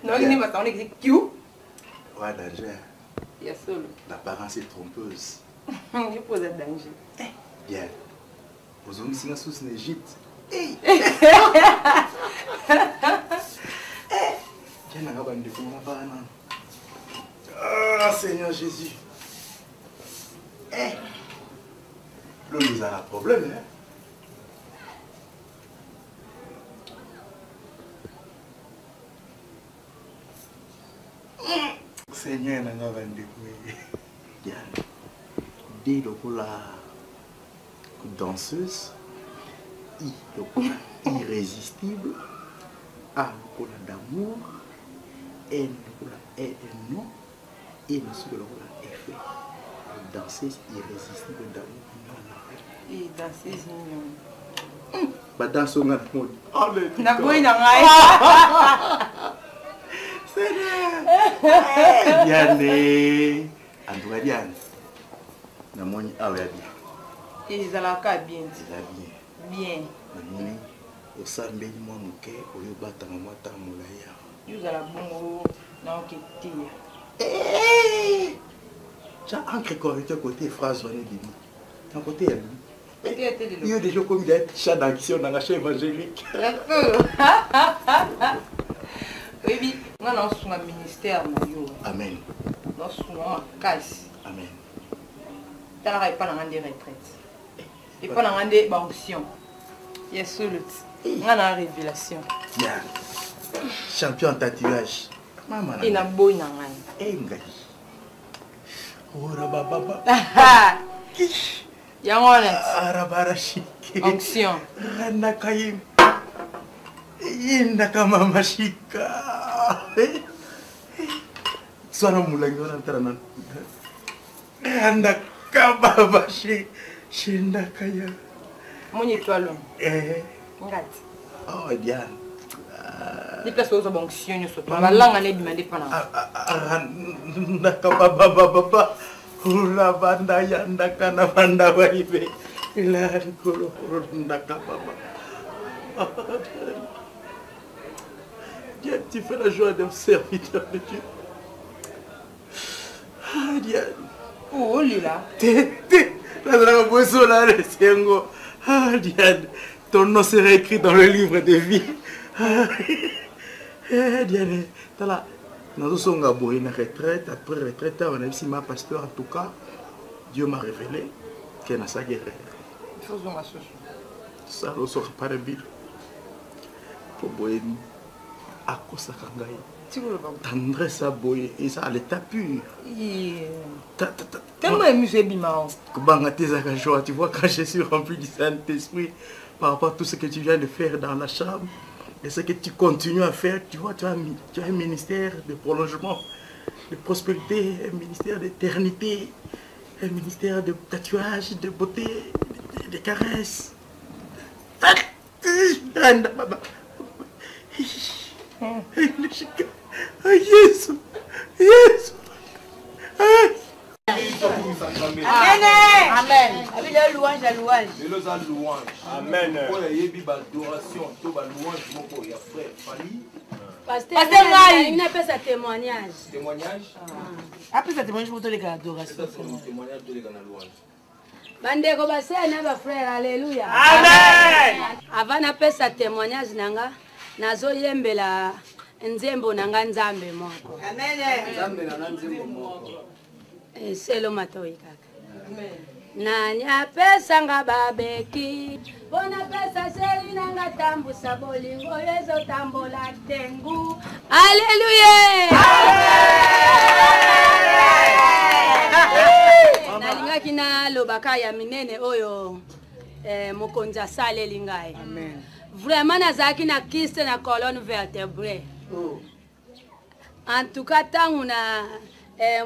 Non, il n'est pas on existe Q.
Ouais, danger.
Il y a seul.
L'apparence est trompeuse.
Je pose un danger.
Bien. Vous avez mis sous en Égypte. Hey! Ah, Seigneur Jésus. L'homme nous a un problème, hein? « 1, Seigneur nanga bandeko. Dès lokola danseuse, irrésistible, A lokola d'amour, N lokola non, et ensuite lokola effet. Danseuse irrésistible d'amour.
Et danseuse mignon.
Ba danse nga mode.
Na boy na ngai.
Diane. Anduka Diane. Na moni awe ya bien.
Ezalaka bien.
Bien.
Bien.
Namoni osambeli mwa moke oyo batanga mwa ta molai ya.
Yozala bongo na oketia.
Ça ancre correcteur côté phrase on est dit. D'un côté elle. Il y a déjà comme des chats d'action dans la chaîne évangélique.
Oui, on a un ministère.
Amen.
On a un casse.
Amen.
Tu n'as pas de retraite. Et pas de fonction. Il y a seul. On a une révélation.
Bien. Champion en tatouage. Maman.
Il y a un bon nangai.
Engai. Oh, rababa.
Yangone.
Arabarashiki.
Onction.
Rana kayim. Inda kama mashika. Sora mulangi wana tarana. Rana kama mashi. Shinda kaya.
Moni toilo. Ngati.
Oh Diane.
Ni place aux onction sur toi. La langue n'est demandée pas là.
Rana kama baba. Ula banda yanda kana banda waibe ila kolo ndaka baba. Dieu, tu fais la joie d'un serviteur de Dieu. Ah Dieu.
Oh lila.
La boisson là le sengo. Ah Dieu. Ton nom sera écrit dans le livre de vie. Dieu. Tala. Nous sommes à une retraite, après retraite, on a ici ma pasteur en tout cas. Dieu m'a révélé qu'il y a sa guerre. Ça ne sera pas de bill. Pour boire à cause de tendresse à boire et ça à l'état pur.
Tellement amusé bimao.
Tu vois quand je suis rempli du Saint-Esprit par rapport à tout ce que tu viens de faire dans la chambre. Et ce que tu continues à faire, tu vois, tu as un ministère de prolongement, de prospérité, un ministère d'éternité, un ministère de tatouage, de beauté, de caresses. Jésus, Jésus.
Amen. Avec le louange, la louange.
Le louange.
Amen.
Pour y avoir adoration, tout la louange, il y a frère Fali.
Pasteur, il n'a pas sa témoignage.
Témoignage.
Après ça témoignage pour tous les gars d'adoration.
Témoignage de la louange.
Bandeko basé na frère, alléluia.
Amen.
Avant na pas sa témoignage nanga, nazo yembela nzembo nanga nzambe moko.
Amen.
Nzambe na nzembo moko.
Selo matoi kaka. Amen. Nanya pesa nga babeki bona pesa seli nanga tambusa bolingo yezo tambola tengu. Alléluia. Nalingaki na lobaka ya minene oyo mokonzi asaleli ngai. Amen. Vraiment nazaki na kyste na colonne vertébrée. En tout cas tangu na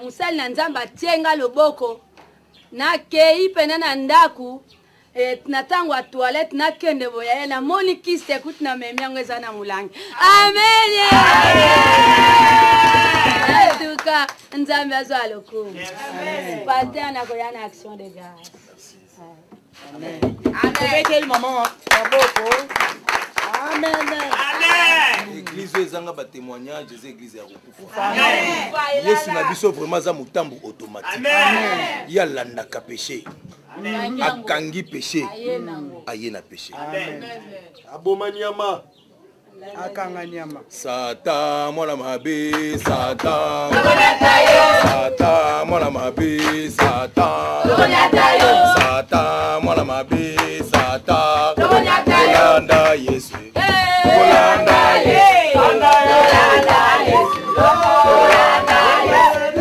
musali na nzamba tienga loboko na kei pena na ndaku na tangu wa toilette na kende boya na moni kiste kuti na memiango eza na mulangi. Amen. En tout cas nzambe azwa lokumu. Pasteur na koya na action de grâce.
Amen. Amen. Maman,
Amen.
L'église ezanga ba témoignage des églises ya kukufa. Amen. Yesu na biso vraiment za mutambu automatique. Amen. Ya landa ka péché. Amen. Akangi péché. Ayena péché.
Amen. Abomanyama. Akanganyama.
Satan mwana mabe Satan. Satan mwana mabe Satan. Satan mwana mabe Satan. Kolanda Yesu. Kolanda Yesu. Kolanda Yesu. Kolanda Yesu.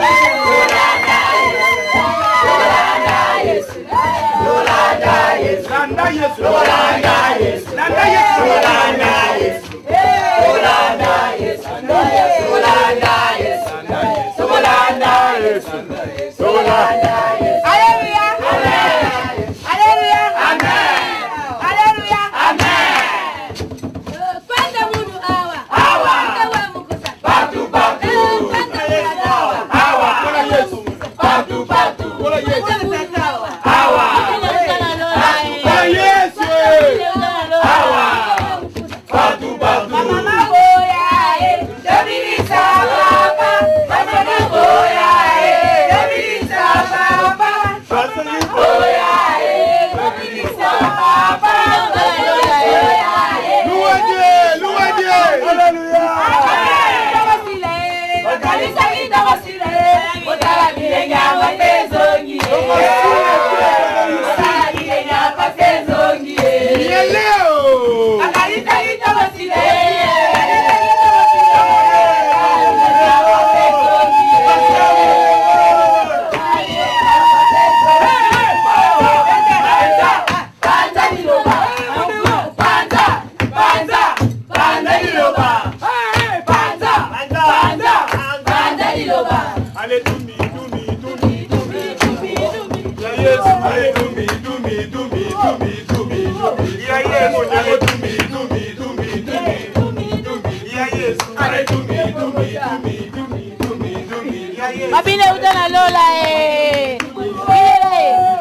Mabine utana lola eh.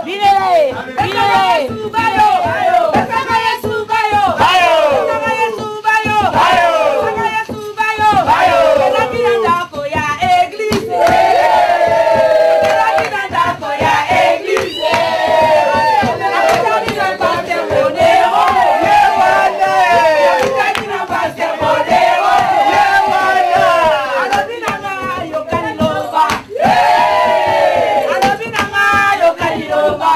Bine subayo. Saka Yesu bayo. Saka Yesu bayo. Saka Yesu bayo. La vida ndako ya église. La vida ndako ya église. La vida ndako ya monero. Yewana. La vida ndako ya monero. Yewana. Alobina ngayo kaniloba. Alobina ngayo kaniloba.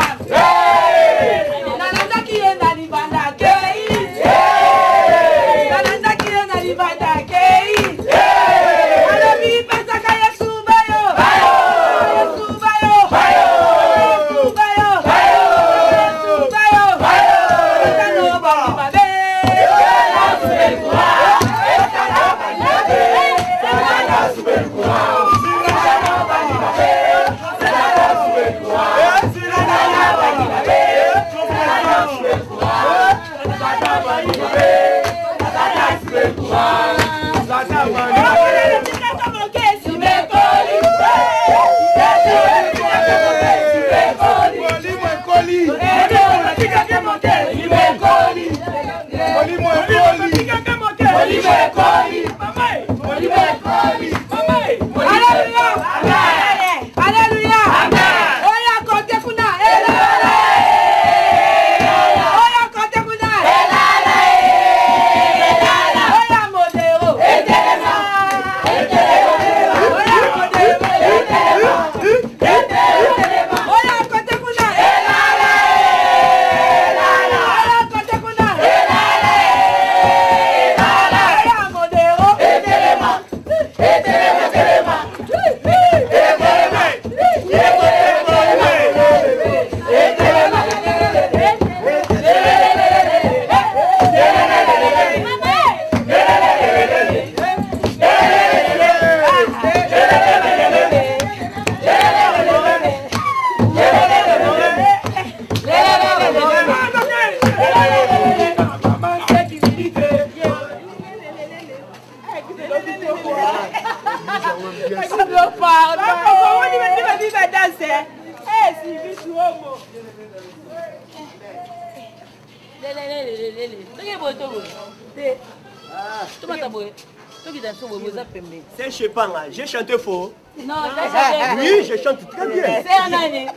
C'est chez Panga, j'ai chanté faux.
Non, j'ai chanté faux.
Oui, je chante très bien.
C'est un année.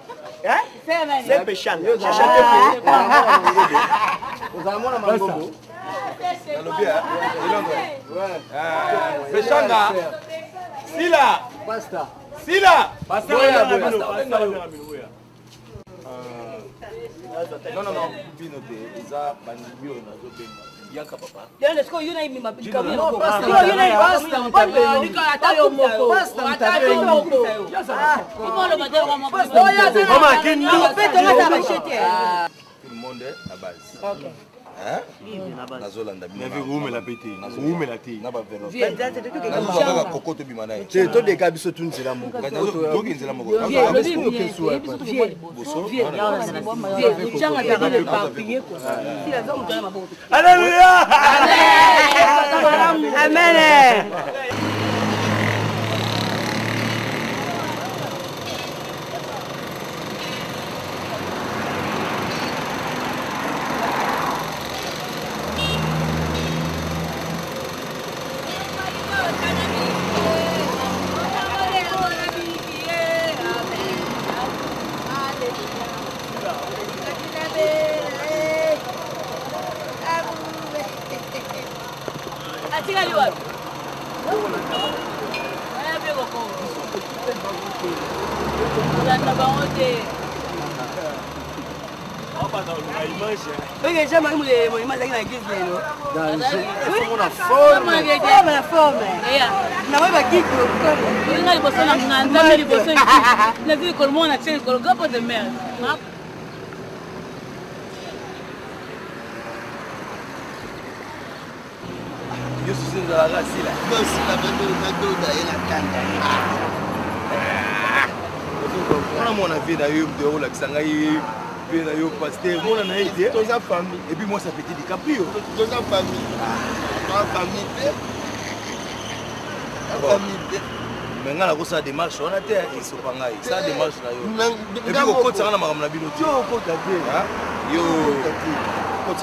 Hein?
C'est un année.
C'est Péchang, j'ai chanté faux.
Vous avez mon amour.
Péchanga. Sila.
Basta.
Sila.
Basta.
Non, bino te, eza banibio na zobenga. Yaka papa.
Est-ce que you na mi bikabu?
Non, basta. Basta.
Tout le monde na base.
Ok.
nazolanda
naviruumela pe te ruumela te
nazolaka koko tobima na ye
te todeka biso tu nzela moko
toki nzela moko
Alléluia.
Amen.
Atikali wapi?
wana mwana vie na yo de olakisa ngai vie na yo paster mona na ye toza famille et puis moi ça petit DiCaprio toza famille mais ngai nakosala démarche wana te esopa ngai sala démarche na yo et puis okotisanga na makambo na bino te yo okotisanga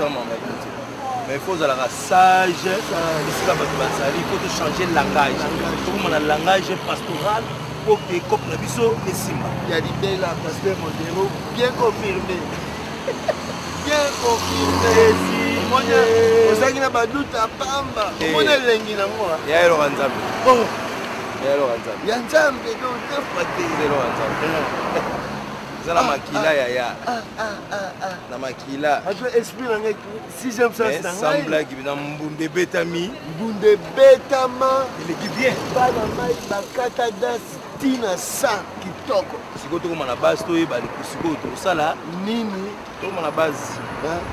makambo na bino te mais il faut ozalaka sage esika bato bazali il faut tochanger langage tokomana langage pastoral pour que couple na biso esimba
ya libela pasteur Modero bien confirmé mona ozangi na baduta pamba omona elengi na moi
ya eloka nzambe ya nzambe
donc te fate
eloka nzambe eza na makila yaya na makila
ato esprit na ngai 6e sens na ngai
semblaki na mbunde betami
mbunde betama
eleki bien
bana mai bakata dasi tina sa kitoko
sikoyo tokoma na base toyeba sikoyo tosala
nini
tokoma na base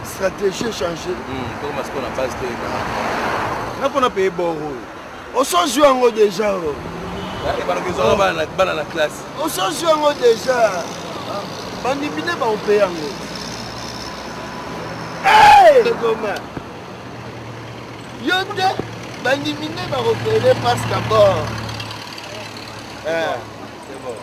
stratégie changer
tokoma sikoyo na base toyeba na mpona paye bor oyo
osozwi yango déjà
ebanakezwaka bana na classe
osozwi yango déjà bandimi nde baope yango ekoma yo te bandimi nde bakopele passe d'abord
c'est bon.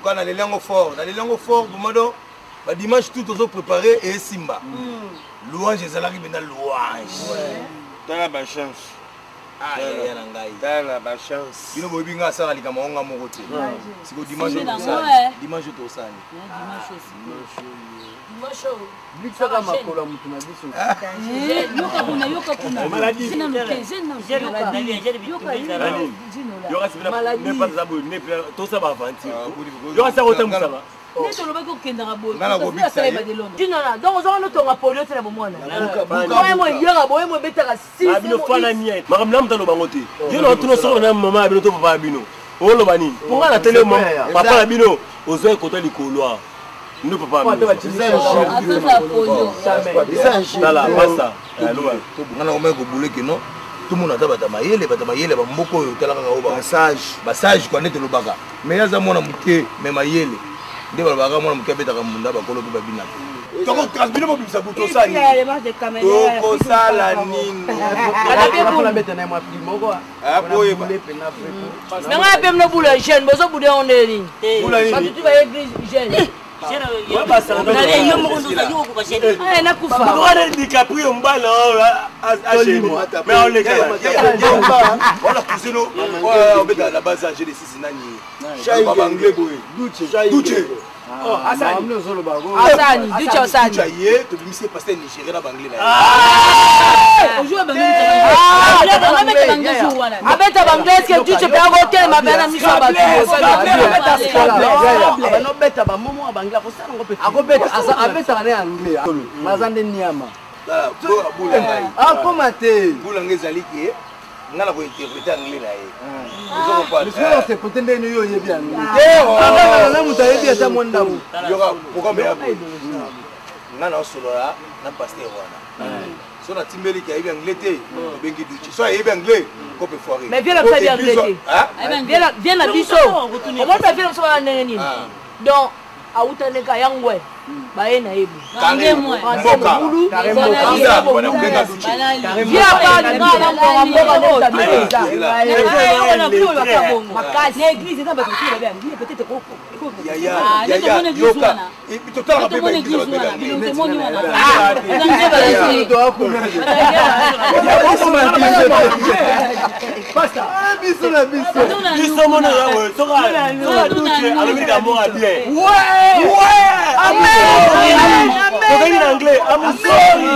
Quand les langues fortes, bah dimanche tout aux préparé et simba. Louange et salari maintenant louange.
Dans la bonne chance.
Ah, il y a
dans la bonne chance.
Il nous bien ça les camarades mon côté. C'est que dimanche tout ça. Dimanche tout ça.
Bitsaka makolo ya mutu na biso.
Yoka kuna.
Maladie. Yoka sibina ne pas zabo ne tout ça va avancer. Yoka ça autant ça va.
Neto loba ko kenda rabo.
Ngana ko bikisa.
Dinona donc on no tonga polio tela bomona. Ko mo yera bo mo betaka 6.
Abino fana nie. Makamna mtalo bangote. Yeno tuno so na mama abino to papa abino. Olo bani. Ponga na tele mo papa abino ozo ko to likolo. Nous ne pouvons pas tout le monde a des massage.
nde balobaka mwana moke abetaka munda bakolo mpe babina tokotranspile mobimisa butu tosali tokosala nini
nanga pe mno bula jeune bozo bude on nini batutu ba église jeune
DiCaprio mbala mais on les
voilà cousino on met la base âgée de 6 nani anglais boy Duce
Asani Duce Asani
ye to bimise pasteur Nigeria na banglais na
on joue abeta banglais que Duce pe agote ma bana miso abatu
no beta ba momo abangla ko sala ngo pe akobeta abeta ne anglais mazande niama
comment te boulanga ezali ke ngala ko interpréter anglais na ye
Monsieur c'est peut-être ne yo yebi anglais na mutayebi ata monda mu
yoka programme ya ngana osolola na pasteur wana so na timbeli ki yebi anglais te bengi Duce so yebi anglais ko pe foire
mais viens la faire anglais viens la biso on va pas faire ça nini donc autaneka yangwe baye na yebu
kange mboka
via pas de ngala mboka mboka neta makasi na église na bato qui va bien peut-être ko
ya yoka itotala beba église
biso mona yawe soka Duce alobi d'amour bien
amen
anglais I'm sorry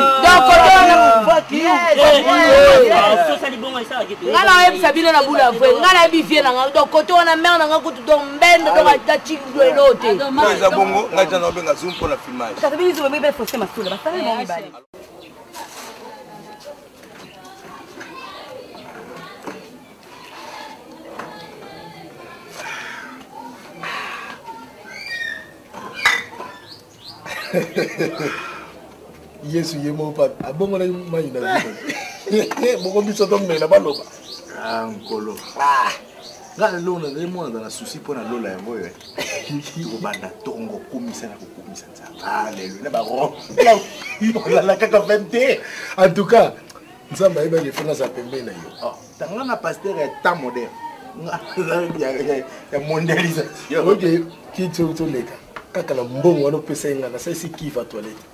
ngala yebisa bino na bula vwe ngala yebi vie na nga donc koto wana mère na nga kutu donc mbende donc atachikdo elote
eza bongo ngaja na benga zoom pour la filmage
ça veut dire que bébé faut se masula ba fala mo ibali
Yesu yemo pa abongo na mai na biso boko biso to mena baloba
nkolo ngala lona le mwana na souci pona lola yango yo ko banda tongo komisa na kokomisa nzamba alelo na baro la kaka 20
en tout cas nzamba eba le fona za pembe na yo
tanga na pasteur ya temps moderne ya mondialisation
oje kitso to leka kaka na mbongo wana pesa inga na sisi kiva toilette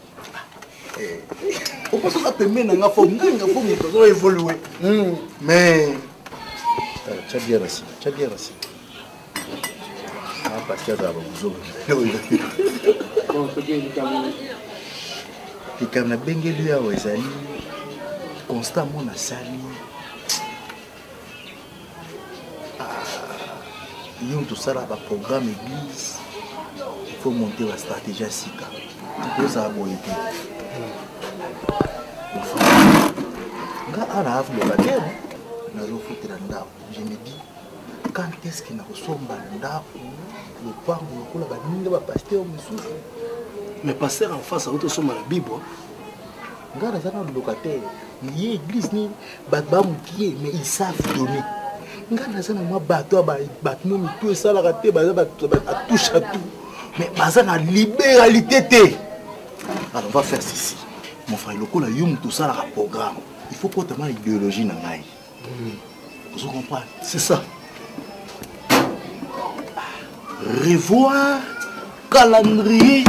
on peut se pembe na nga fo nganga fo moto zo évoluer mais tu as bien reçu parce que ça va vous et quand na bengeli ya wezali constamment na sali tout ça là va programme église il faut monter la stratégie à sika tout ça boye nga ala aflo batem na zofutira ndako je me dis quand est-ce que na kosomba ndako le pango lokola baninga ba pasteur mususu
mais pasteur en face auto soma la bible
nga na zana locataire ni église ni ba mukie mais ils savent donner nga na zana moi bato ba no tout ça la raté ba touche à tout mais baza na libéralité té. Alors on va faire ceci mon frère lokola yum tout ça la programme il faut pas tellement idéologie na ngai vous comprenez
c'est ça
revoir calendrier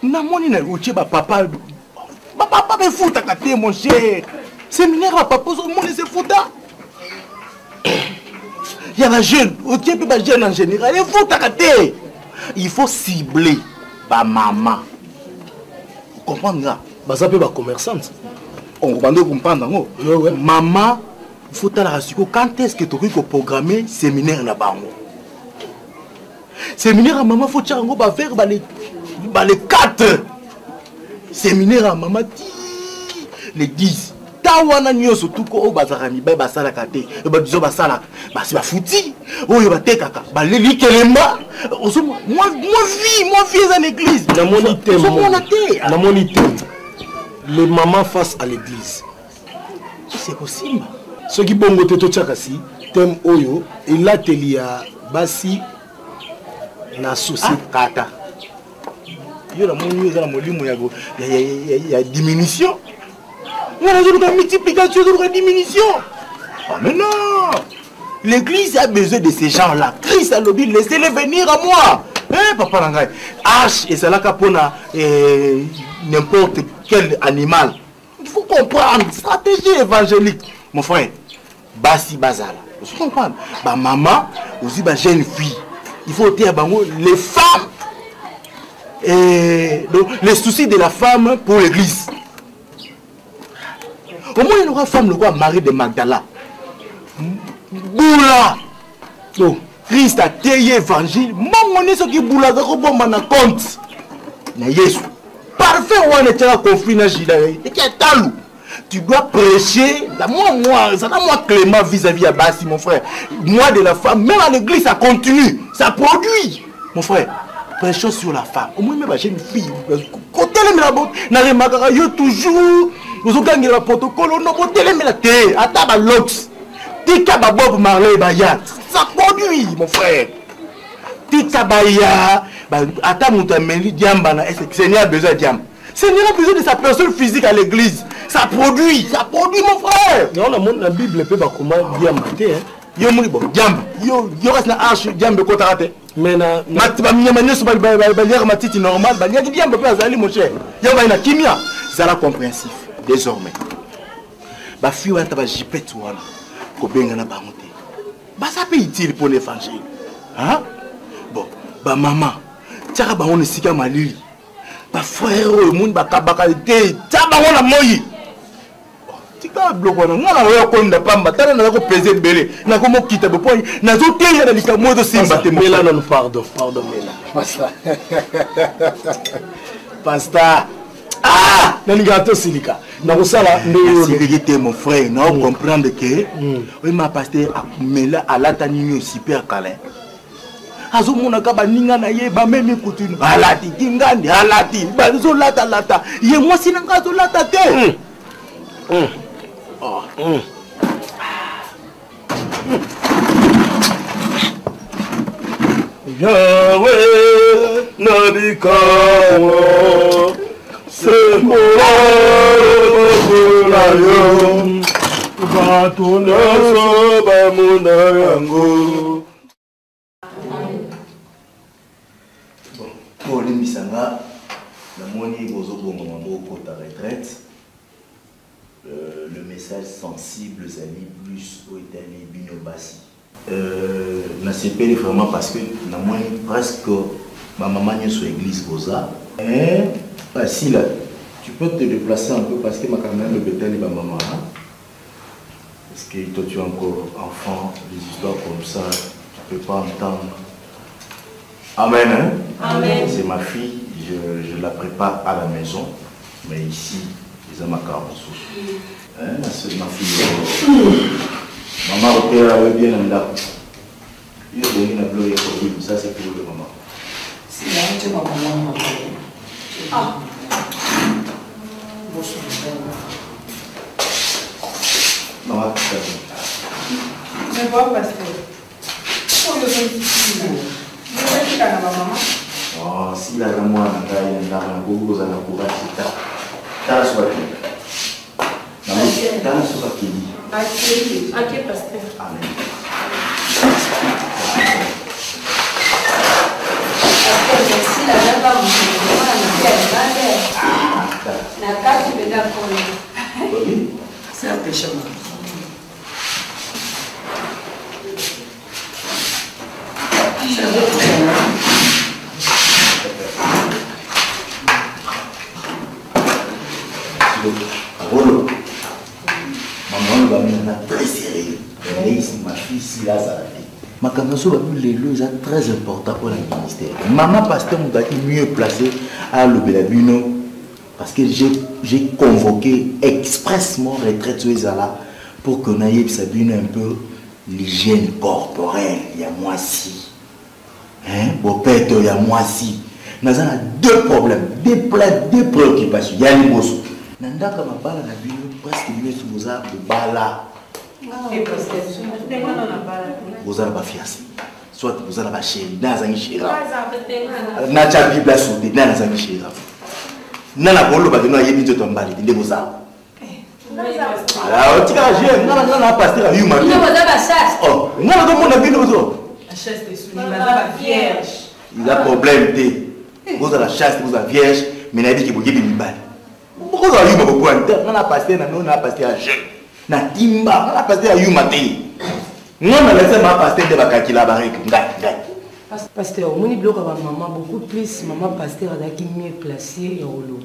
na moni na routier ba papa be futa kate mon cher séminaire ba papa so moni se futa il y a la jeune routier pe ba jeune en général il futa kate il faut cibler ba maman vous comprenez là
baza pe ba commerçante
on va comprendre maman faut la rassurer quand est-ce que tu peux programmer séminaire na bango séminaire à maman faut tchango ba faire les 4 séminaire à maman les 10 tawana nyoso tuko o bazarami ba sala kate ba biso ba sala ba si ba futi oyo ba tekaka ba leli kelemba oso moi vie dans l'église
na moni les mamans face à l'église
c'est possible
ce qui bongo te to tchakasi thème oyo et l'atelier basi
na souci kata. Yo la moni yo la molimo ya diminution. On a besoin de multiplication, de diminution. Mais non, l'église a besoin de ces gens-là. Christ a dit, laissez-les venir à moi. Hein, papa Nangai. H et c'est là qu'on a n'importe quel animal. Il faut comprendre, stratégie évangélique. Mon frère, Basi Bazala. Vous comprenez? Bah maman, aussi bah jeune fille. Il faut dire les femmes et donc, les soucis de la femme pour l'église. Au moins il y aura femme le roi Marie de Magdala. Boula. Donc Christ a téye évangile. Mon ce qui boula de robot mana compte. Na Yesu. Parfait on est en conflit na jida. Et qui est talou. Tu dois prêcher, ça n'a moi clément vis-à-vis à Bassi, mon frère. Moi de la femme, même à l'église, ça continue, ça produit. Mon frère, prêchons sur la femme. Au moins, même j'ai une fille. Côté les mélabotes, n'a rien marqué, yo toujours. Vous avez gagné le protocole, on a côté les mélabotes, à table l'ox. Tika Bob Marley Bayat, ça produit, mon frère. Tika Baya, à table Moutameli, Diambana, Seigneur a besoin de Diam. Seigneur a besoin de sa personne physique à l'église. Ça produit, mon frère.
On a la Bible peut pas comment dire maté hein.
Yo moni bon, diamba. Yo reste na arche diamba ko tarate.
Mais na
matiba minyamanya so ba matiti normal, ba nyaki diamba pe azali mon cher. Yo ba ina kimia, zala compréhensif désormais. Ba fi wa taba jipet wana ko benga na bango te. Ba ça peut utile pour l'évangile. Hein? Bon, ba maman, tiaka ba on sika malili. Ba frère o moun ba kabaka te, taba on na moyi. Tika bloko na ngala oyo konda pamba tala na ko peser belé na ko mo kita bo point na zo teya na likamo do simba te
mela non pardon mela pasta ah na ngato silika na ko sala ndo
silika mon frère na comprendre que oui ma pasteur mela alata nini super câlin azo mona ka baninga na ye ba meme kutunu alati kingandi alati ba zo lata ye moi sina ngazo lata te Oh.
Yahweh Nabikawa c'est mon royaume batuna soba munayango.
Pour les misanga la moni bozo bongo mambo ta retraite. Le message sensible, Zali, plus au Italie, Binobasi. Je vraiment parce que presque ma maman est sur l'église Goza. Si là, tu peux te déplacer un peu parce que ma caméra me bétail ma maman. Parce que toi tu es encore enfant, des histoires comme ça, tu ne peux pas entendre. Amen. Hein? Amen. C'est ma fille, je la prépare à la maison, mais ici. Ma fille. Maman, elle bien là. Il a donné la gloire pour lui. Ça, c'est pour le maman.
C'est là que tu vas maman. Ah. Bonsoir.
Maman,
mais bon, parce que. Pour le petit. Je vais aller à maman.
Oh, si la maman a un goût, vous allez courage. T'as soit t'as soit qui dit.
Ok, pasteur.
Amen.
Merci la dame la carte me d'accord. C'est un péché. C'est un péché.
Rolo. Maman va maintenant très sérieux. Ma fille, si là, ça va aller. Ma caméra les lois est très important pour le ministère. Maman pasteur m'a dit mieux placé à l'Obélabino parce que j'ai convoqué expressement retraite sur les là pour qu'on aille s'abîmer un peu l'hygiène corporelle. Il y a moi si. Hein? Bon père, il y a moi si. Nous avons deux problèmes, deux préoccupations. Il y a les bosses. Nandaka mabala na bino presque bino subuza bala. Boza ba fiancé. soit vous avez la chérie, dans un chéri. Na cha Bible à sauter, dans un chéri. Na la bolo ba no yebi to tombali, ndé boza. Alors, tu as joué, non, pasteur à Yuma.
Il
oh, non, non, la
chaste est vierge.
Il a problème, vous avez la chaste, vous avez vierge, mais il a dit que vous avez une balle. Pourquoi vous avez eu beaucoup de temps? On a passé à jeune. On a timba, on a passé à Yuma. Non, on a laissé ma pasteur de Bakakila Barik.
Pasteur, mon bloc avec maman, beaucoup plus, maman pasteur a mieux placé et au loup.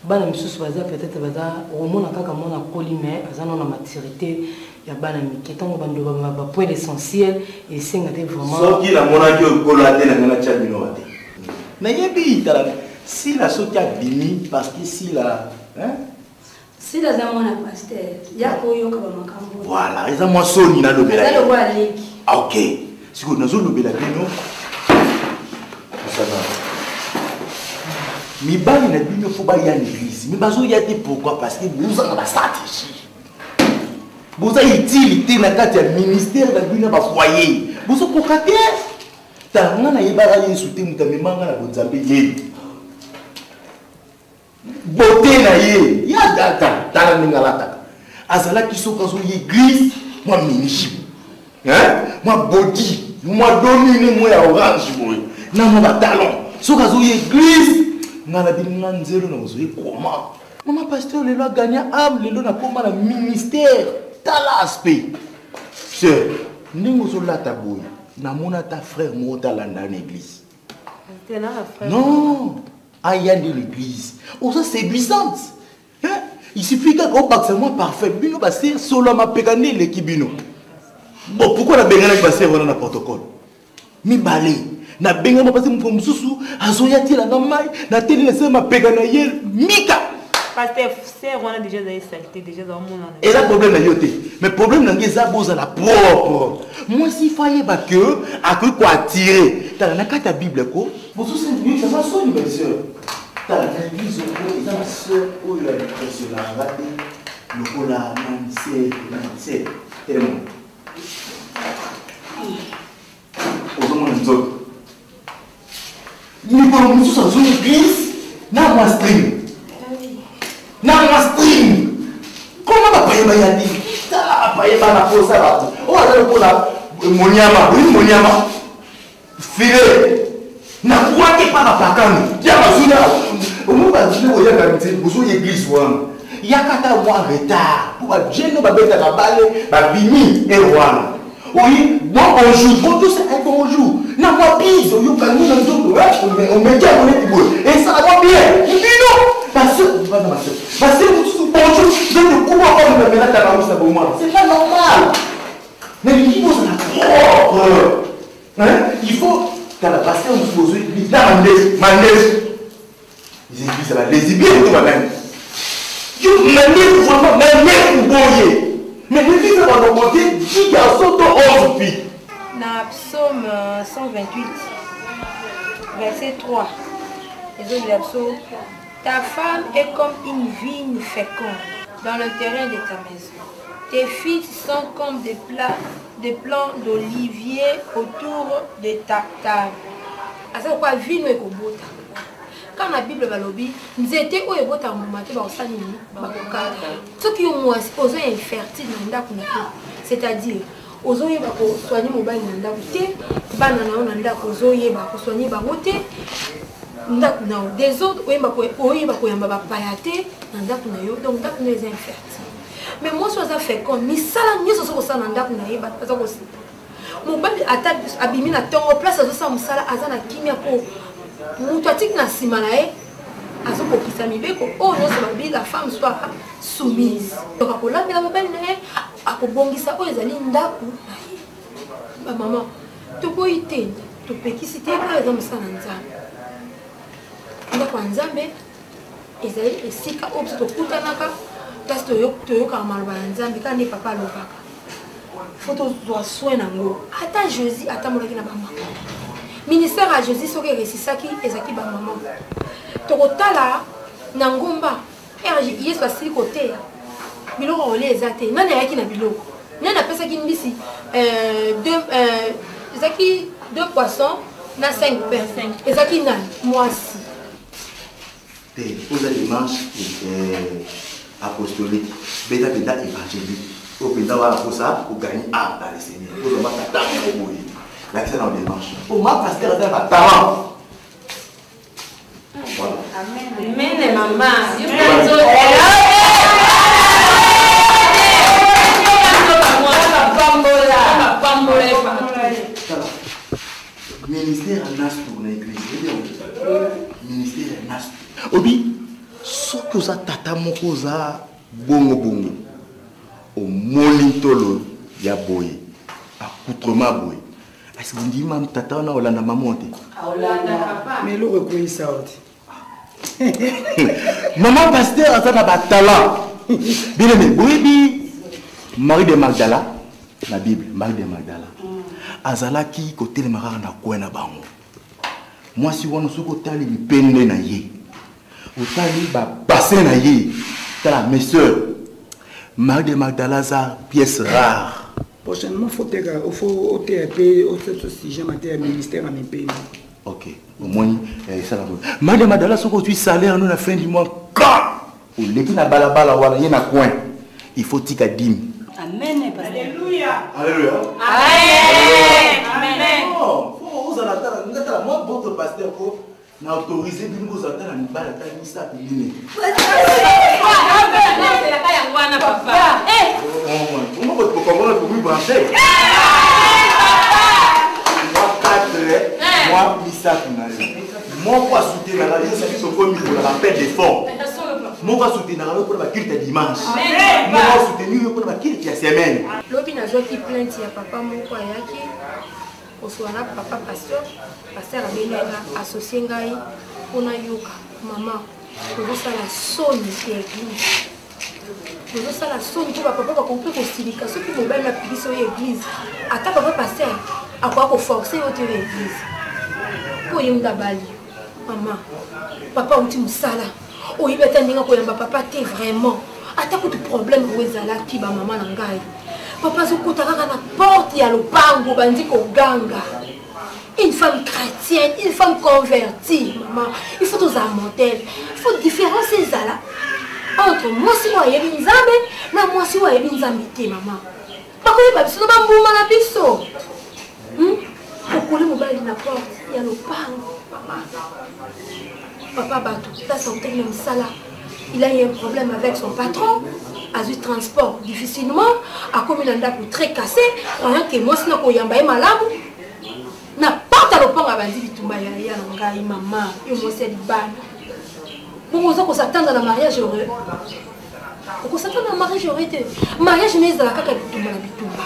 Bana misusu baza peut-être baza omona kaka mona koli mais aza na maturité ya bana miketango bando ba point essentiel et senga te vraiment
soki la mona ki kola te na ngana cha bino wate na yebi tala si la soki abimi parce que si la
si la za mona pasteur ya ko yoka ba makambo
voilà eza moi soni na lobela
za lo wa leki
OK siko nazo lobela bino ça va. Mibali na bino faut ba ya l'église. Mais bazo ya te pourquoi parce que vous avez la stratégie. Vous avez utilité na kati ya ministère na bino ba foyer. Vous avez kokate. Tanga na yebara yesu te mutamemanga na bonzambe ye. Beauté na ye. Ya data tala ningalata. Azala kisoka zo église, moi ministre. Hein? Moi body, moi domine moi orange moi. Na moi talon. Soka zo église. Nana binga nzelo na ozoye comment maman pasteur le loi gagner âme le na koma na ministère tala aspect c'est ningo zo la taboy na mona ta frère mota landa na église non aya de l'église oh ça c'est séduisante hein il suffit qu'au bac c'est moi parfait bino ba c'est solo ma pekane l'équibino bon pourquoi la bengana ba c'est voilà na protocole mi balé na benga mapasi mfumususu azoyati la ngamai na teli na sema pega na yel mika
pasteur c'est on a déjà des saleté déjà dans mon
et là problème na yoté mais problème na ngeza boza la propre moi si faille ba que a que quoi tirer ta na kata bible ko bozo c'est mieux ça va sonner mes sœurs ta na église ko eza ma sœur o la dépression la raté le ko la c'est tellement ozo mon nzoto ni pour nous sur une église na moi stream comment va payer ma yandi ta payer ma pour ça oh alors pour la moniama oui moniama filet na quoi que pas na pakano ya mazuna au moins ba zuna oya ka bozo église wana ya kata moi retard pour ba jeune ba beta ka balé ba bimi et wana oui moi bonjour bon tout c'est un bonjour na moi bise yo ka nous dans tout on met bien on est beau et ça va bien bino parce que va dans ma tête parce que bonjour je ne comprends pas me mettre dans la mousse pour moi c'est pas normal mais il faut ça propre hein il faut dans la pasteur on se pose lui là mandé ils écrivent ça les bien tout même you mandé vraiment même boyer mais l'église va nous montrer 10 garçons de 11 filles.
Dans Psaume 128, verset 3, ta femme est comme une vigne féconde dans le terrain de ta maison. Tes fils sont comme des plants d'olivier autour de ta table. C'est pourquoi vigne est beau. Quand la Bible va lobby, nous étions au ébot à mon matin, ceux qui ont moins osé infertile, c'est-à-dire, osé soigner mon bain dans la banane, osé soigner ma route, des autres, donc les infertiles. Mais moi, je suis fait comme, mais ça, nous sommes ça dans aussi. Mon bain a abîmé la tombe, place à ça, à Azana Kimia pour. Moutatik na simanae azoko kisamibeko oh non c'est la femme soit soumise donc akola la mobile nae akobongisa o ezali ndaku ba maman to koite to pekisite kwa za musana nzambe ndako nzambe ezali esika obso to kutanaka parce to yoka maloba nzambe kandi papa lobaka photo doit soin nango ata Jésus ata molaki na mama ministère à Jésus soki resisaki ezaki ba maman tokotala na ngomba yesu asili koteya biloko ole eza te nani ayaki na biloko nani apesaki mbisi ezaki 2 poissons, na 5 pains. Et ça qui n'a, moi aussi.
Vous avez dimanche apostolique, bêta évangélique. Au pédale pour ça, vous gagnez dans le Seigneur. Vous avez un talent pour mourir. Là, c'est dans le dimanche. Pour moi, pasteur, c'est un talent. Voilà.
Amen, maman.
Ministère en as pour l'église. Ministère en as. Obi, ce que ça tata moko za bongo bongo. Au monitolo ya boye. Accoutrement boye. Est-ce que vous dites même tata on a olanda maman te?
Mais le reconnaît ça.
Maman pasteur a un talent. Bien aimé, oui, Marie de Magdala, la Bible, Marie de Magdala. Azalaki côté le mara na kwena bango. Moi si on se côté les peine na ye. Otali ba bassin na ye. Tala mes sœurs. Marie de Magdala sa pièce rare.
Prochainement faut payer au sujet matière ministère à mes pays.
OK. Au moins ça la. Marie de Magdala so tu salaire nous la fin du mois. Quand ou les qui na balabala wala ye na coin. Il faut tika dim.
Amen.
Alléluia. Alléluia.
Amen.
Vous allez moi votre pasteur pour n'autoriser de vous entendre en bas la ça péline. Comment vous comprendre pour vous brancher? Moi 4 moi Missa Kunale. Moi pour soutenir la radio ça qui sont commis pour la paix des forts. Moi va soutenir la pour la culte dimanche. Moi va soutenir pour la culte la semaine.
Lobi na zo ki plainte ya papa moko ayaki. Oswana papa pasteur abenga associé ngai pona yoka maman kozosala soni ya église kozosala soni mpo bapapa bakompe kosilika soki mobali na pikiso ya église ata papa pasteur akoya koforce yo te ya église mpo ye ndabali maman papa outi mosala oyebi ata ndenge koyamba papa te vraiment ata kutu problème oyo ezalaki bamama na ngai papa azokota kaka na porte ya lopango bandi koganga. Une femme chrétienne, une femme convertie, maman. Il faut tous un modèle. Il faut différencier ça là. Entre moi si moi yebi nzambe, na moi si moi yebi nzambe te maman. Parce que pas biso ba mbuma na biso. Okole mobali na porte ya lopango maman. Papa Batou, ça sentait même ça là. Il a eu un problème avec son patron, a eu transport difficilement, a commis un date très cassé, croyant que moi si nous yamba malamu. Na porte à l'opang à bandi bitumba ya ngai maman, yo mo c'est libana. Pour ça qu'on s'attend à la mariage heureux. Pour s'attendre à la mariage heureux, mariage mais za la kaka bitumba na bitumba.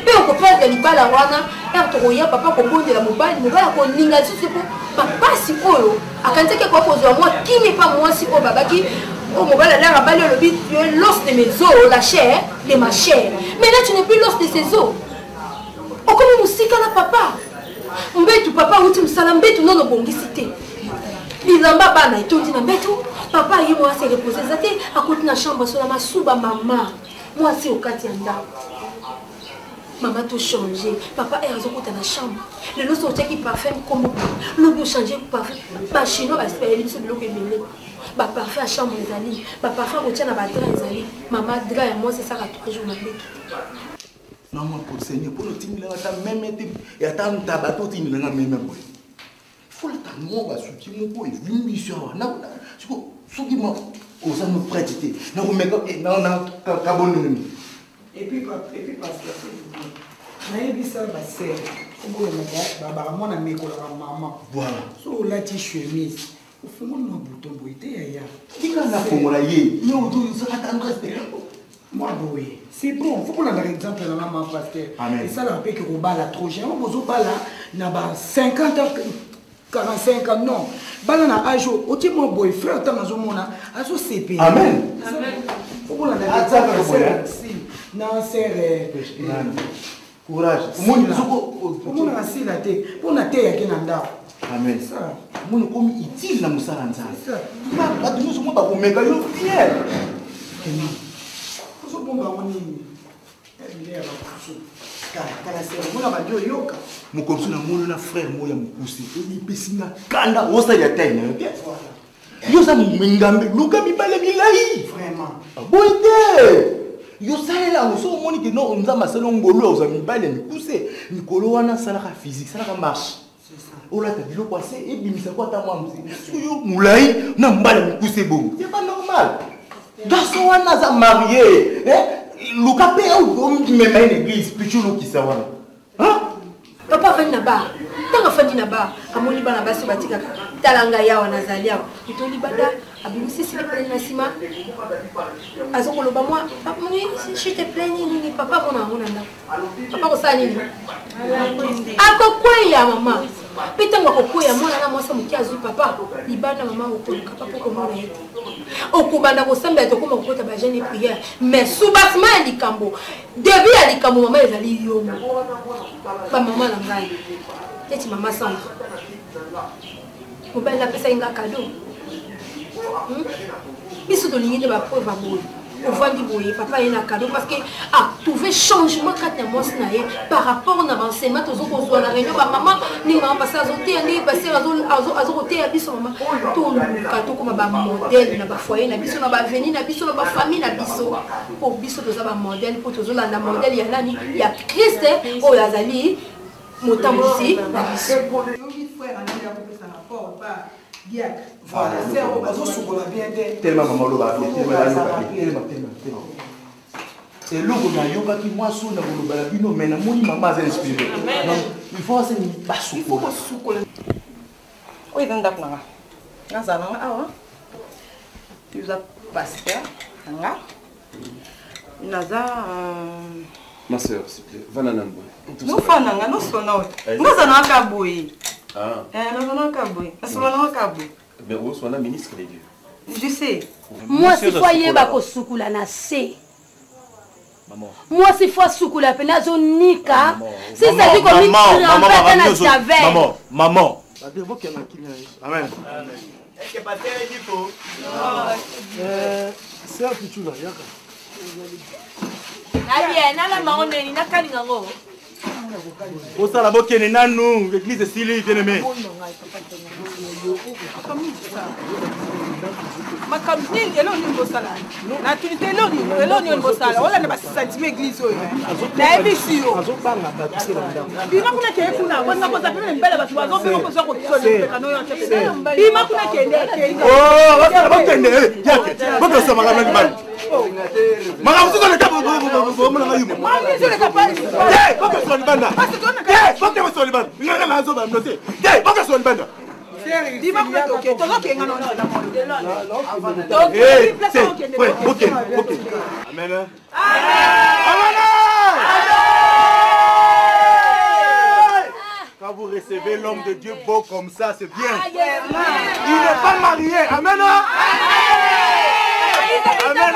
Et on peut pas libala wana, et on toya papa ko bonde la mobile, mobile ko ninga si pour papa si oyo. Akante ke ko pozo moi qui n'est pas moi si o babaki. Oh mobile a l'air à balayer le bit, l'os de mes os, la chair de ma chair. Mais là tu n'es plus l'os de ses os. Comme musika na papa mbetu papa uti msala mbetu nono bongisite bilamba bana etondi na mbetu papa ye moi se reposer zate akoti na chambre sur la masuba maman moi c'est au kati ya ndako maman tout changer papa est raison kota na chambre le lo sorti qui parfum comme le bo changer parfum ba chino ba spécial biso biloko ebele ba parfum à chambre ezali ba parfum ko tia na ba drap ezali maman drap et moi c'est ça 3 jours na mbetu.
Non, pour le Seigneur, pour le Timil, même et attends, ta bateau, Timil, même. Il faut l'attendre, on va soutenir mon boy, une mission. Non, ce qui m'a osé nous prêter. Non, mais non, non,
et puis parce que je dit ça, c'est maman, voilà. So, là, tu chemise. Au fond, on a un bouton boité.
Qui a la formule?
Moi, oui. C'est bon. Il faut qu'on ait un exemple dans la maman pasteur. Et ça, on peut que on bala trop jeune. On va là, 50 ans, 45 ans, non. Bala na ajo. Oti mon boyfriend, tant que mon ajo CP.
Amen.
Amen. Faut qu'on ait un exemple. Non, c'est
courage.
Pour mon assis la tête. Pour la tête, il y a un dard.
Amen. Ça. Mon comme utile na musala nzala. Ba dinu so mo ba ko mega yo fier. Mon comme ça, mon frère, moi, mon cousin, il peut s'y kanda, on s'y atteint. Yo ça m'engambe, Luka mi parle bilahi. Vraiment. Bon idée. Yo ça là, on se moni que non, on a ma salon ngolo, on a mi parle mi pousser. Mikolo wana salaka physique, salaka marche. C'est ça. On l'a vu le passé et bimisa quoi ta maman. Yo moulai, na mbala mi pousser bon. C'est pas normal. Garçon wana za marié, Luka pe ou qui me met une église, puis tu lo qui ça wana. Hein?
Papa fandi na ba. Tanga fandi na ba. Amoni bana basi batika talanga yawa nazali yawa. Itoli bada abimusi sile pale na sima. Azokolo ba moi, papa moni je te plains ni papa mona nda. Papa ko sa nini? Akokweya mama. Petanga kokweya mwana na mwasa mukiazu papa. Libana mama okoluka papa ko mona yete. Okubanda ko samba to koma kokota ba jeune prière. Mais soubasma ya likambo. Début ya likambo mama ezali yo. Ba mama na ngai. Yeti mama samba. Mobile la pesa inga cadeau. Biso to lingine ba preuve amour. On voit du boyer papa il a cadeau parce que trouver changement quand il moi par rapport à l'avancement tous on voit la réunion maman ni maman passer azoter ni passer azoter à biso maman tout cadeau comme ba modèle na ba foyer na biso na ba venir na biso na ba famille na biso pour biso to za ba modèle pour tous la modèle ya nani ya Christ o yazali motambo ici na biso
voilà,
tellement maman lo ba tellement. Et l'eau qu'on a yoga qui moi sous na bolo bala bino mais na moni maman a inspiré. Donc il faut assez ni pas sous. Il faut pas sous coller.
Oui, donc d'accord. Ngasa nanga awa. Tu as pasteur nanga. Naza
ma sœur, s'il te plaît, va na nambo.
No fananga no sona. Ngasa nanga boyi.
Ah. Mais où soit la ministre des dieux?
Je sais.
Moi, si foyer bako sukula na se.
Maman.
Moi, si fois sukula pena zonika. Si ça dit comme une
maman, maman. Amen.
Est-ce que pas tel du coup?
C'est un petit là, yaka.
Allez, nala maone, na kaningo.
Au sala bokene nanu, l'église Sili bien aimé.
makamni elo ni bosala na tunite elo ni bosala wala na ba sentime église oyo na ebisi yo
azobanga batu na ndako
bima kuna ke kuna bona ko za pele mbele batu bazo bima ko za ko tsole kano yo tshepela bima kuna ke ndeke
oh wakala bokende yake boko sama kana ngibani mara msuko le kapo mona ngayumo
mali zo le kapo
boko so libanda boko so libanda ngana nazo ba note boko so libanda
Dis-moi que tu es OK. Tu es OK.
OK. Amen. Quand vous recevez l'homme de Dieu beau comme ça, c'est bien. Il n'est pas marié. Amen. Amen.